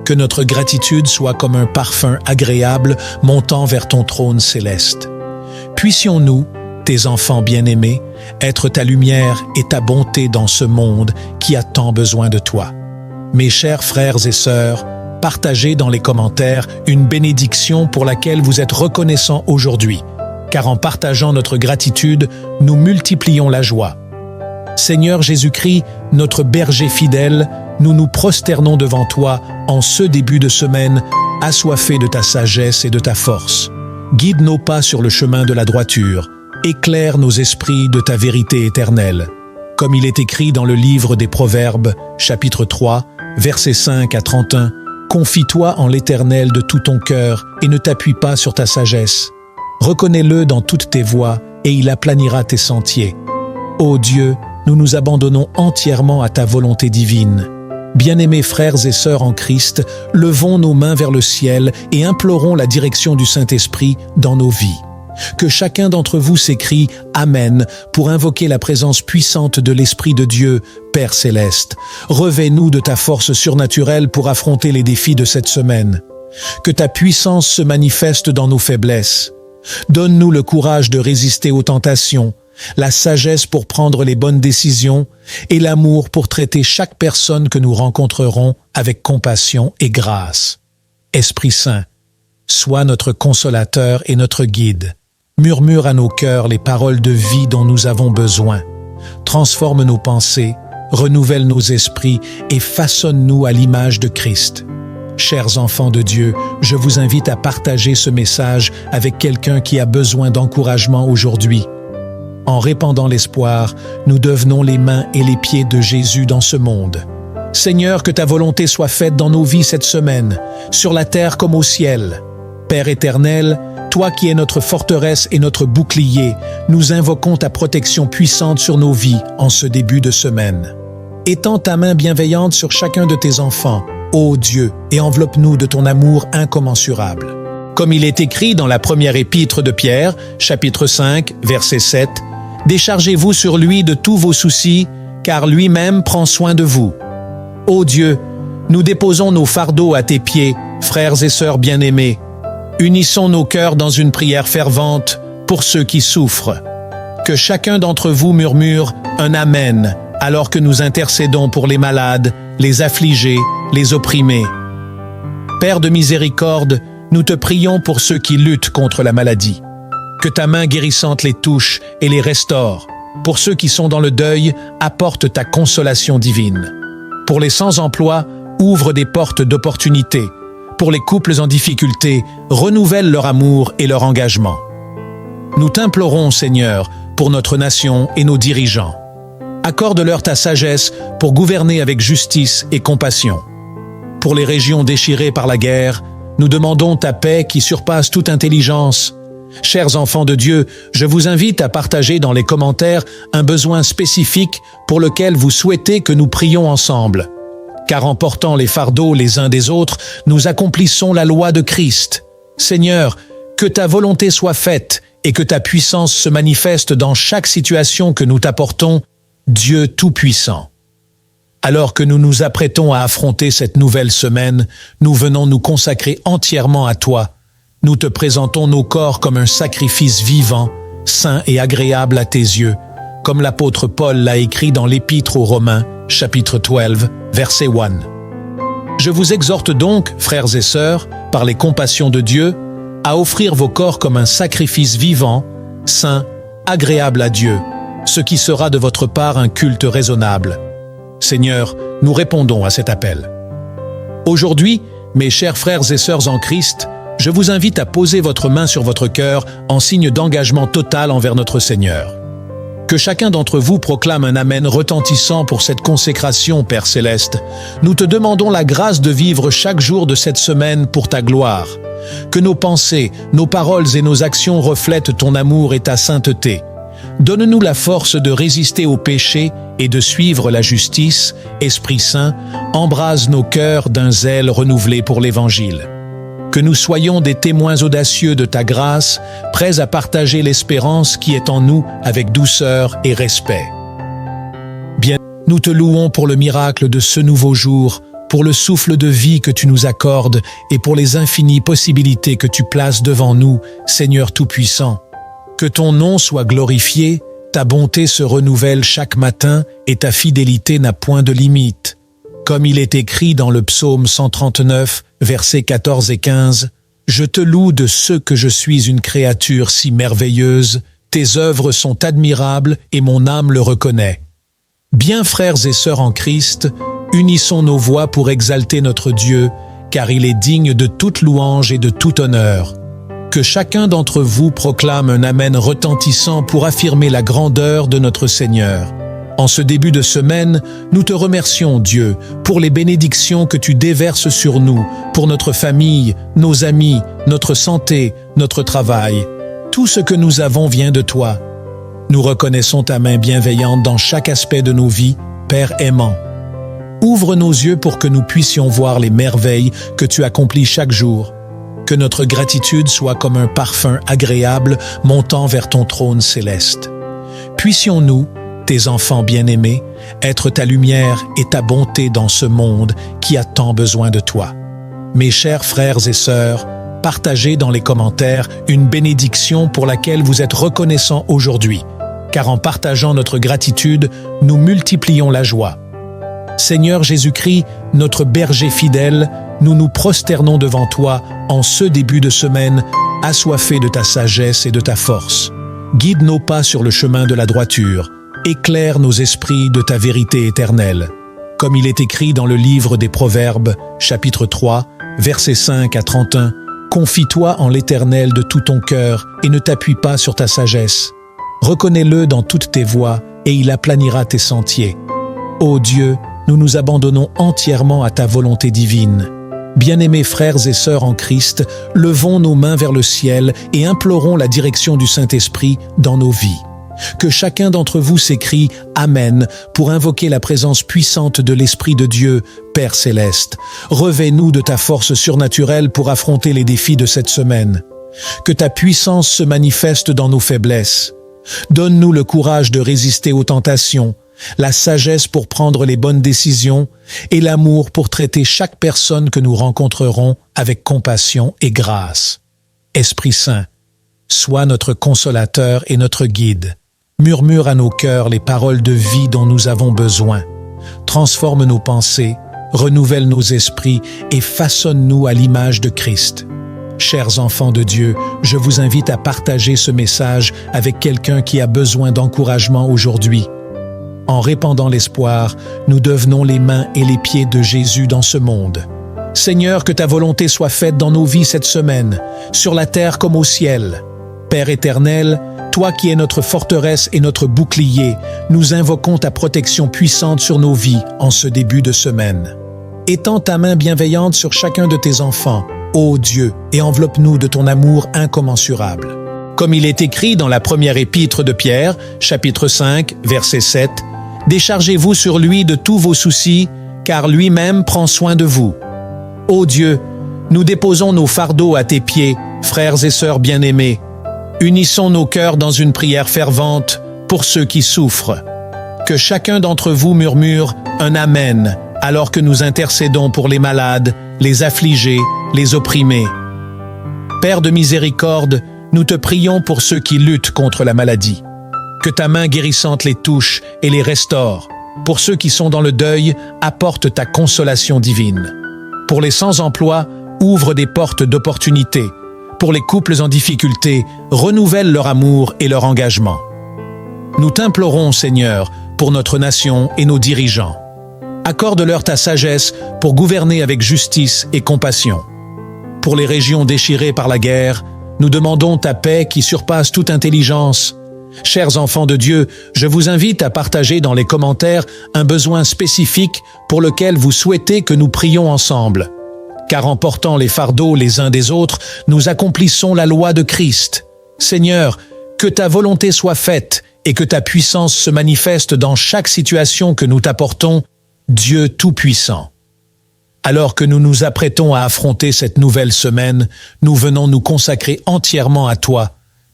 Que notre gratitude soit comme un parfum agréable montant vers ton trône céleste. Puissions-nous, tes enfants bien-aimés, être ta lumière et ta bonté dans ce monde qui a tant besoin de toi. Mes chers frères et sœurs, partagez dans les commentaires une bénédiction pour laquelle vous êtes reconnaissants aujourd'hui, car en partageant notre gratitude, nous multiplions la joie. Seigneur Jésus-Christ, notre berger fidèle, nous nous prosternons devant toi en ce début de semaine, assoiffés de ta sagesse et de ta force. Guide nos pas sur le chemin de la droiture, éclaire nos esprits de ta vérité éternelle. Comme il est écrit dans le livre des Proverbes, chapitre 3, versets 5 à 31, « Confie-toi en l'Éternel de tout ton cœur et ne t'appuie pas sur ta sagesse. Reconnais-le dans toutes tes voies et il aplanira tes sentiers. Ô Dieu, nous nous abandonnons entièrement à ta volonté divine. Bien-aimés frères et sœurs en Christ, levons nos mains vers le ciel et implorons la direction du Saint-Esprit dans nos vies. Que chacun d'entre vous s'écrie « Amen » pour invoquer la présence puissante de l'Esprit de Dieu, Père Céleste. Revêt-nous de ta force surnaturelle pour affronter les défis de cette semaine. Que ta puissance se manifeste dans nos faiblesses. Donne-nous le courage de résister aux tentations, la sagesse pour prendre les bonnes décisions et l'amour pour traiter chaque personne que nous rencontrerons avec compassion et grâce. Esprit Saint, sois notre consolateur et notre guide. Murmure à nos cœurs les paroles de vie dont nous avons besoin. Transforme nos pensées, renouvelle nos esprits et façonne-nous à l'image de Christ. Chers enfants de Dieu, je vous invite à partager ce message avec quelqu'un qui a besoin d'encouragement aujourd'hui. En répandant l'espoir, nous devenons les mains et les pieds de Jésus dans ce monde. Seigneur, que ta volonté soit faite dans nos vies cette semaine, sur la terre comme au ciel. Père éternel, toi qui es notre forteresse et notre bouclier, nous invoquons ta protection puissante sur nos vies en ce début de semaine. Étends ta main bienveillante sur chacun de tes enfants, ô Dieu, et enveloppe-nous de ton amour incommensurable. Comme il est écrit dans la première épître de Pierre, chapitre 5, verset 7, « Déchargez-vous sur lui de tous vos soucis, car lui-même prend soin de vous. » Ô Dieu, nous déposons nos fardeaux à tes pieds, frères et sœurs bien-aimés. Unissons nos cœurs dans une prière fervente pour ceux qui souffrent. Que chacun d'entre vous murmure un Amen alors que nous intercédons pour les malades, les affligés, les opprimés. Père de miséricorde, nous te prions pour ceux qui luttent contre la maladie. Que ta main guérissante les touche et les restaure. Pour ceux qui sont dans le deuil, apporte ta consolation divine. Pour les sans-emploi, ouvre des portes d'opportunité. Pour les couples en difficulté, renouvelle leur amour et leur engagement. Nous t'implorons, Seigneur, pour notre nation et nos dirigeants. Accorde-leur ta sagesse pour gouverner avec justice et compassion. Pour les régions déchirées par la guerre, nous demandons ta paix qui surpasse toute intelligence. Chers enfants de Dieu, je vous invite à partager dans les commentaires un besoin spécifique pour lequel vous souhaitez que nous prions ensemble. Car en portant les fardeaux les uns des autres, nous accomplissons la loi de Christ. Seigneur, que ta volonté soit faite et que ta puissance se manifeste dans chaque situation que nous t'apportons, Dieu Tout-Puissant. Alors que nous nous apprêtons à affronter cette nouvelle semaine, nous venons nous consacrer entièrement à toi. Nous te présentons nos corps comme un sacrifice vivant, saint et agréable à tes yeux, comme l'apôtre Paul l'a écrit dans l'Épître aux Romains, chapitre 12, verset 1. Je vous exhorte donc, frères et sœurs, par les compassions de Dieu, à offrir vos corps comme un sacrifice vivant, saint, agréable à Dieu, ce qui sera de votre part un culte raisonnable. Seigneur, nous répondons à cet appel. Aujourd'hui, mes chers frères et sœurs en Christ, je vous invite à poser votre main sur votre cœur en signe d'engagement total envers notre Seigneur. Que chacun d'entre vous proclame un Amen retentissant pour cette consécration, Père Céleste. Nous te demandons la grâce de vivre chaque jour de cette semaine pour ta gloire. Que nos pensées, nos paroles et nos actions reflètent ton amour et ta sainteté. Donne-nous la force de résister au péché et de suivre la justice. Esprit Saint, embrase nos cœurs d'un zèle renouvelé pour l'Évangile. Que nous soyons des témoins audacieux de ta grâce, prêts à partager l'espérance qui est en nous avec douceur et respect. Bien, nous te louons pour le miracle de ce nouveau jour, pour le souffle de vie que tu nous accordes et pour les infinies possibilités que tu places devant nous, Seigneur Tout-Puissant. Que ton nom soit glorifié, ta bonté se renouvelle chaque matin et ta fidélité n'a point de limite. Comme il est écrit dans le psaume 139, versets 14 et 15, « Je te loue de ce que je suis une créature si merveilleuse, tes œuvres sont admirables et mon âme le reconnaît. » Bien frères et sœurs en Christ, unissons nos voix pour exalter notre Dieu, car il est digne de toute louange et de tout honneur. Que chacun d'entre vous proclame un Amen retentissant pour affirmer la grandeur de notre Seigneur. En ce début de semaine, nous te remercions, Dieu, pour les bénédictions que tu déverses sur nous, pour notre famille, nos amis, notre santé, notre travail. Tout ce que nous avons vient de toi. Nous reconnaissons ta main bienveillante dans chaque aspect de nos vies, Père aimant. Ouvre nos yeux pour que nous puissions voir les merveilles que tu accomplis chaque jour. Que notre gratitude soit comme un parfum agréable montant vers ton trône céleste. Puissions-nous, tes enfants bien-aimés, être ta lumière et ta bonté dans ce monde qui a tant besoin de toi. Mes chers frères et sœurs, partagez dans les commentaires une bénédiction pour laquelle vous êtes reconnaissants aujourd'hui, car en partageant notre gratitude, nous multiplions la joie. Seigneur Jésus-Christ, notre berger fidèle, nous nous prosternons devant toi en ce début de semaine, assoiffés de ta sagesse et de ta force. Guide nos pas sur le chemin de la droiture, éclaire nos esprits de ta vérité éternelle. Comme il est écrit dans le livre des Proverbes, chapitre 3, versets 5 à 31, « Confie-toi en l'Éternel de tout ton cœur et ne t'appuie pas sur ta sagesse. Reconnais-le dans toutes tes voies et il aplanira tes sentiers. Ô Dieu, nous nous abandonnons entièrement à ta volonté divine. Bien-aimés frères et sœurs en Christ, levons nos mains vers le ciel et implorons la direction du Saint-Esprit dans nos vies. Que chacun d'entre vous s'écrie « Amen » pour invoquer la présence puissante de l'Esprit de Dieu, Père Céleste. Revêt-nous de ta force surnaturelle pour affronter les défis de cette semaine. Que ta puissance se manifeste dans nos faiblesses. Donne-nous le courage de résister aux tentations, la sagesse pour prendre les bonnes décisions et l'amour pour traiter chaque personne que nous rencontrerons avec compassion et grâce. Esprit Saint, sois notre consolateur et notre guide. Murmure à nos cœurs les paroles de vie dont nous avons besoin. Transforme nos pensées, renouvelle nos esprits et façonne-nous à l'image de Christ. Chers enfants de Dieu, je vous invite à partager ce message avec quelqu'un qui a besoin d'encouragement aujourd'hui. En répandant l'espoir, nous devenons les mains et les pieds de Jésus dans ce monde. Seigneur, que ta volonté soit faite dans nos vies cette semaine, sur la terre comme au ciel. Père éternel, toi qui es notre forteresse et notre bouclier, nous invoquons ta protection puissante sur nos vies en ce début de semaine. Étends ta main bienveillante sur chacun de tes enfants, ô Dieu, et enveloppe-nous de ton amour incommensurable. Comme il est écrit dans la première épître de Pierre, chapitre 5, verset 7, « Déchargez-vous sur lui de tous vos soucis, car lui-même prend soin de vous. » Ô Dieu, nous déposons nos fardeaux à tes pieds, frères et sœurs bien-aimés. Unissons nos cœurs dans une prière fervente pour ceux qui souffrent. Que chacun d'entre vous murmure un « Amen » alors que nous intercédons pour les malades, les affligés, les opprimés. Père de miséricorde, nous te prions pour ceux qui luttent contre la maladie. Que ta main guérissante les touche et les restaure. Pour ceux qui sont dans le deuil, apporte ta consolation divine. Pour les sans-emploi, ouvre des portes d'opportunités. Pour les couples en difficulté, renouvelle leur amour et leur engagement. Nous t'implorons, Seigneur, pour notre nation et nos dirigeants. Accorde-leur ta sagesse pour gouverner avec justice et compassion. Pour les régions déchirées par la guerre, nous demandons ta paix qui surpasse toute intelligence. Chers enfants de Dieu, je vous invite à partager dans les commentaires un besoin spécifique pour lequel vous souhaitez que nous prions ensemble. Car en portant les fardeaux les uns des autres, nous accomplissons la loi de Christ. Seigneur, que ta volonté soit faite et que ta puissance se manifeste dans chaque situation que nous t'apportons, Dieu Tout-Puissant. Alors que nous nous apprêtons à affronter cette nouvelle semaine, nous venons nous consacrer entièrement à toi.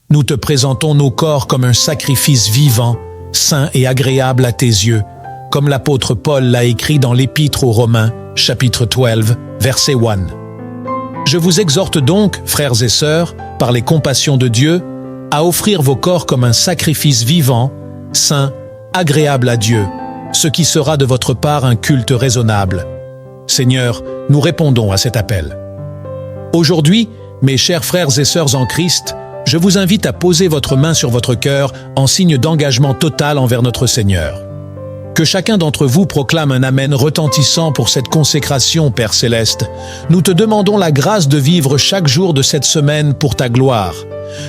Nous te présentons nos corps comme un sacrifice vivant, saint et agréable à tes yeux, comme l'apôtre Paul l'a écrit dans l'Épître aux Romains, chapitre 12, verset 1. Je vous exhorte donc, frères et sœurs, par les compassions de Dieu, à offrir vos corps comme un sacrifice vivant, saint, agréable à Dieu, ce qui sera de votre part un culte raisonnable. Seigneur, nous répondons à cet appel. Aujourd'hui, mes chers frères et sœurs en Christ, je vous invite à poser votre main sur votre cœur en signe d'engagement total envers notre Seigneur. Que chacun d'entre vous proclame un Amen retentissant pour cette consécration, Père Céleste. Nous te demandons la grâce de vivre chaque jour de cette semaine pour ta gloire.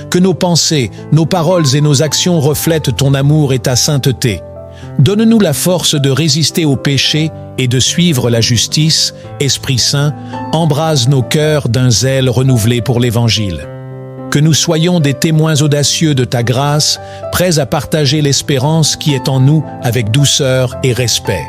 Que nos pensées, nos paroles et nos actions reflètent ton amour et ta sainteté. Donne-nous la force de résister au péché et de suivre la justice. Esprit Saint, embrase nos cœurs d'un zèle renouvelé pour l'Évangile. Que nous soyons des témoins audacieux de ta grâce, prêts à partager l'espérance qui est en nous avec douceur et respect.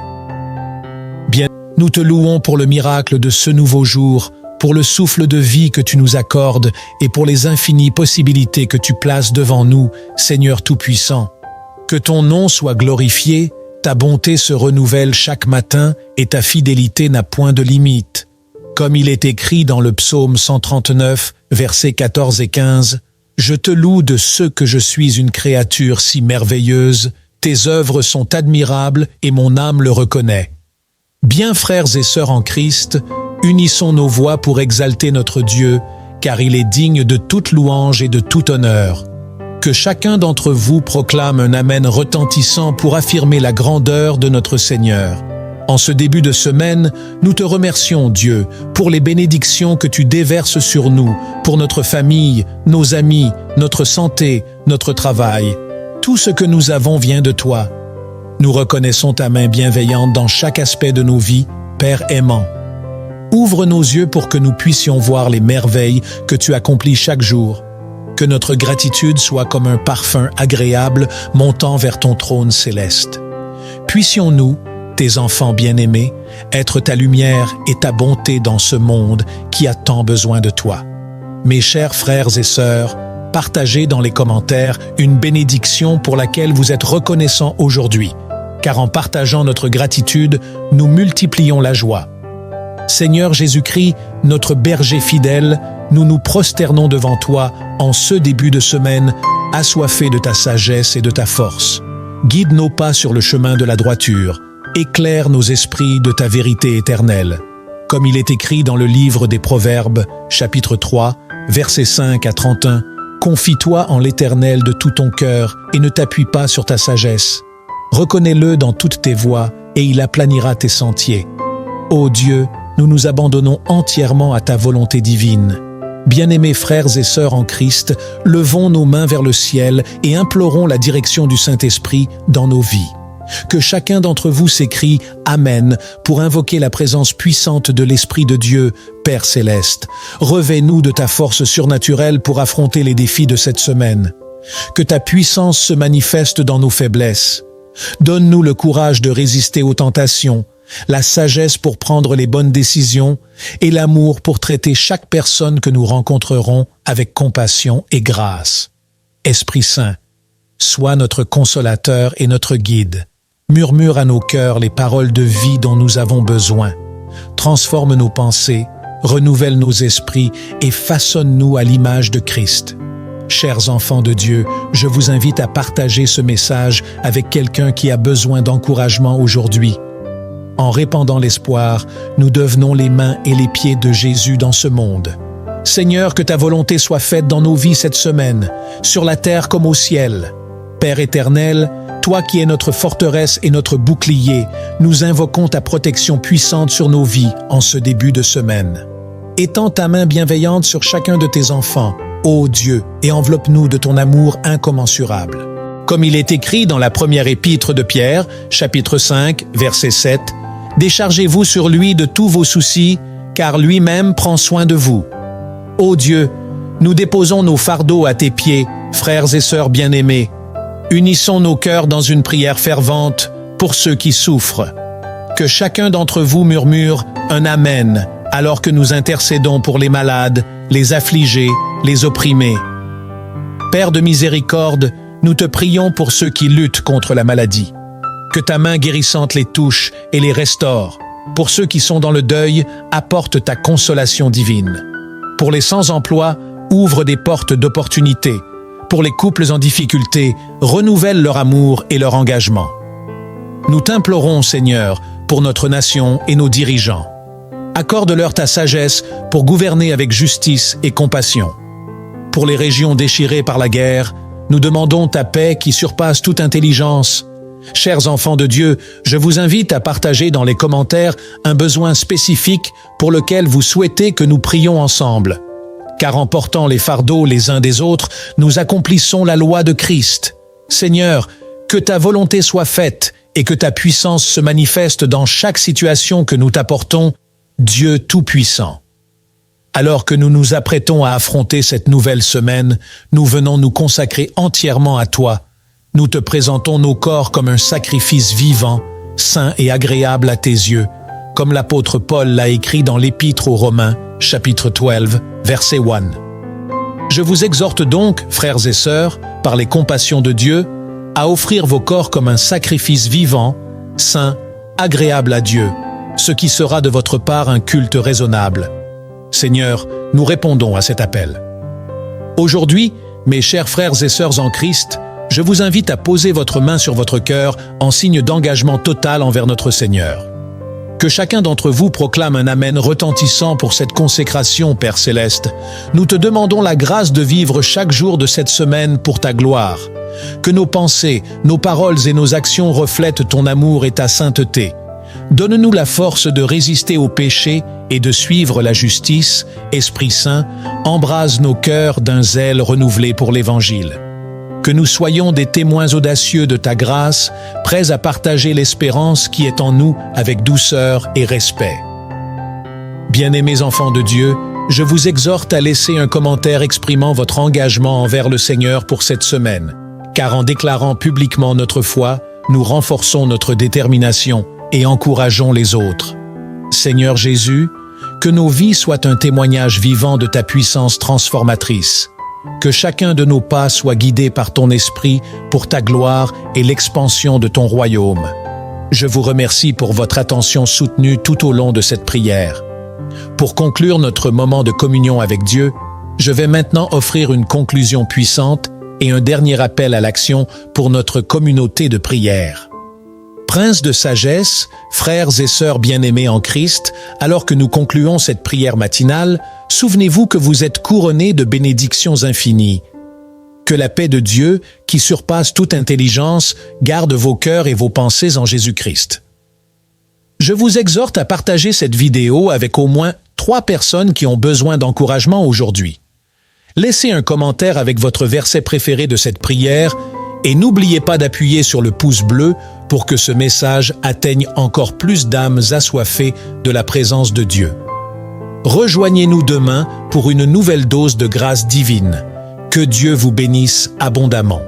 Bien, nous te louons pour le miracle de ce nouveau jour, pour le souffle de vie que tu nous accordes et pour les infinies possibilités que tu places devant nous, Seigneur Tout-Puissant. Que ton nom soit glorifié, ta bonté se renouvelle chaque matin et ta fidélité n'a point de limite. Comme il est écrit dans le psaume 139, versets 14 et 15, « Je te loue de ce que je suis une créature si merveilleuse, tes œuvres sont admirables et mon âme le reconnaît. » Bien frères et sœurs en Christ, Unissons nos voix pour exalter notre Dieu, car il est digne de toute louange et de tout honneur. Que chacun d'entre vous proclame un Amen retentissant pour affirmer la grandeur de notre Seigneur. En ce début de semaine, nous te remercions, Dieu, pour les bénédictions que tu déverses sur nous, pour notre famille, nos amis, notre santé, notre travail. Tout ce que nous avons vient de toi. Nous reconnaissons ta main bienveillante dans chaque aspect de nos vies, Père aimant. Ouvre nos yeux pour que nous puissions voir les merveilles que tu accomplis chaque jour. Que notre gratitude soit comme un parfum agréable montant vers ton trône céleste. Puissions-nous, tes enfants bien-aimés, être ta lumière et ta bonté dans ce monde qui a tant besoin de toi. Mes chers frères et sœurs, partagez dans les commentaires une bénédiction pour laquelle vous êtes reconnaissants aujourd'hui, car en partageant notre gratitude, nous multiplions la joie. Seigneur Jésus-Christ, notre berger fidèle, nous nous prosternons devant toi en ce début de semaine, assoiffés de ta sagesse et de ta force. Guide nos pas sur le chemin de la droiture, éclaire nos esprits de ta vérité éternelle. Comme il est écrit dans le livre des Proverbes, chapitre 3, versets 5 à 31, « Confie-toi en l'Éternel de tout ton cœur et ne t'appuie pas sur ta sagesse. Reconnais-le dans toutes tes voies et il aplanira tes sentiers. Ô Dieu, nous nous abandonnons entièrement à ta volonté divine. Bien-aimés frères et sœurs en Christ, levons nos mains vers le ciel et implorons la direction du Saint-Esprit dans nos vies. Que chacun d'entre vous s'écrie « Amen » pour invoquer la présence puissante de l'Esprit de Dieu, Père Céleste. Revêt-nous de ta force surnaturelle pour affronter les défis de cette semaine. Que ta puissance se manifeste dans nos faiblesses. Donne-nous le courage de résister aux tentations, la sagesse pour prendre les bonnes décisions et l'amour pour traiter chaque personne que nous rencontrerons avec compassion et grâce. Esprit Saint, sois notre consolateur et notre guide. Murmure à nos cœurs les paroles de vie dont nous avons besoin. Transforme nos pensées, renouvelle nos esprits et façonne-nous à l'image de Christ. Chers enfants de Dieu, je vous invite à partager ce message avec quelqu'un qui a besoin d'encouragement aujourd'hui. En répandant l'espoir, nous devenons les mains et les pieds de Jésus dans ce monde. Seigneur, que ta volonté soit faite dans nos vies cette semaine, sur la terre comme au ciel. Père éternel, toi qui es notre forteresse et notre bouclier, nous invoquons ta protection puissante sur nos vies en ce début de semaine. Étends ta main bienveillante sur chacun de tes enfants, ô Dieu, et enveloppe-nous de ton amour incommensurable. Comme il est écrit dans la première épître de Pierre, chapitre 5, verset 7, « Déchargez-vous sur lui de tous vos soucis, car lui-même prend soin de vous. » Ô Dieu, nous déposons nos fardeaux à tes pieds, frères et sœurs bien-aimés. Unissons nos cœurs dans une prière fervente pour ceux qui souffrent. Que chacun d'entre vous murmure un Amen alors que nous intercédons pour les malades, les affligés, les opprimés. Père de miséricorde, nous te prions pour ceux qui luttent contre la maladie. Que ta main guérissante les touche et les restaure. Pour ceux qui sont dans le deuil, apporte ta consolation divine. Pour les sans-emploi, ouvre des portes d'opportunités. Pour les couples en difficulté, renouvelle leur amour et leur engagement. Nous t'implorons, Seigneur, pour notre nation et nos dirigeants. Accorde-leur ta sagesse pour gouverner avec justice et compassion. Pour les régions déchirées par la guerre, nous demandons ta paix qui surpasse toute intelligence. Chers enfants de Dieu, je vous invite à partager dans les commentaires un besoin spécifique pour lequel vous souhaitez que nous prions ensemble. Car en portant les fardeaux les uns des autres, nous accomplissons la loi de Christ. Seigneur, que ta volonté soit faite et que ta puissance se manifeste dans chaque situation que nous t'apportons, Dieu Tout-Puissant. Alors que nous nous apprêtons à affronter cette nouvelle semaine, nous venons nous consacrer entièrement à toi. Nous te présentons nos corps comme un sacrifice vivant, saint et agréable à tes yeux, comme l'apôtre Paul l'a écrit dans l'Épître aux Romains, chapitre 12, verset 1. Je vous exhorte donc, frères et sœurs, par les compassions de Dieu, à offrir vos corps comme un sacrifice vivant, saint, agréable à Dieu, ce qui sera de votre part un culte raisonnable. Seigneur, nous répondons à cet appel. Aujourd'hui, mes chers frères et sœurs en Christ, je vous invite à poser votre main sur votre cœur en signe d'engagement total envers notre Seigneur. Que chacun d'entre vous proclame un Amen retentissant pour cette consécration, Père Céleste. Nous te demandons la grâce de vivre chaque jour de cette semaine pour ta gloire. Que nos pensées, nos paroles et nos actions reflètent ton amour et ta sainteté. Donne-nous la force de résister au péché et de suivre la justice. Esprit Saint, embrase nos cœurs d'un zèle renouvelé pour l'Évangile. Que nous soyons des témoins audacieux de ta grâce, prêts à partager l'espérance qui est en nous avec douceur et respect. Bien-aimés enfants de Dieu, je vous exhorte à laisser un commentaire exprimant votre engagement envers le Seigneur pour cette semaine, car en déclarant publiquement notre foi, nous renforçons notre détermination et encourageons les autres. Seigneur Jésus, que nos vies soient un témoignage vivant de ta puissance transformatrice. Que chacun de nos pas soit guidé par ton esprit pour ta gloire et l'expansion de ton royaume. Je vous remercie pour votre attention soutenue tout au long de cette prière. Pour conclure notre moment de communion avec Dieu, je vais maintenant offrir une conclusion puissante et un dernier appel à l'action pour notre communauté de prière. Prince de sagesse, frères et sœurs bien-aimés en Christ, alors que nous concluons cette prière matinale, souvenez-vous que vous êtes couronnés de bénédictions infinies. Que la paix de Dieu, qui surpasse toute intelligence, garde vos cœurs et vos pensées en Jésus-Christ. Je vous exhorte à partager cette vidéo avec au moins 3 personnes qui ont besoin d'encouragement aujourd'hui. Laissez un commentaire avec votre verset préféré de cette prière et n'oubliez pas d'appuyer sur le pouce bleu pour que ce message atteigne encore plus d'âmes assoiffées de la présence de Dieu. Rejoignez-nous demain pour une nouvelle dose de grâce divine. Que Dieu vous bénisse abondamment.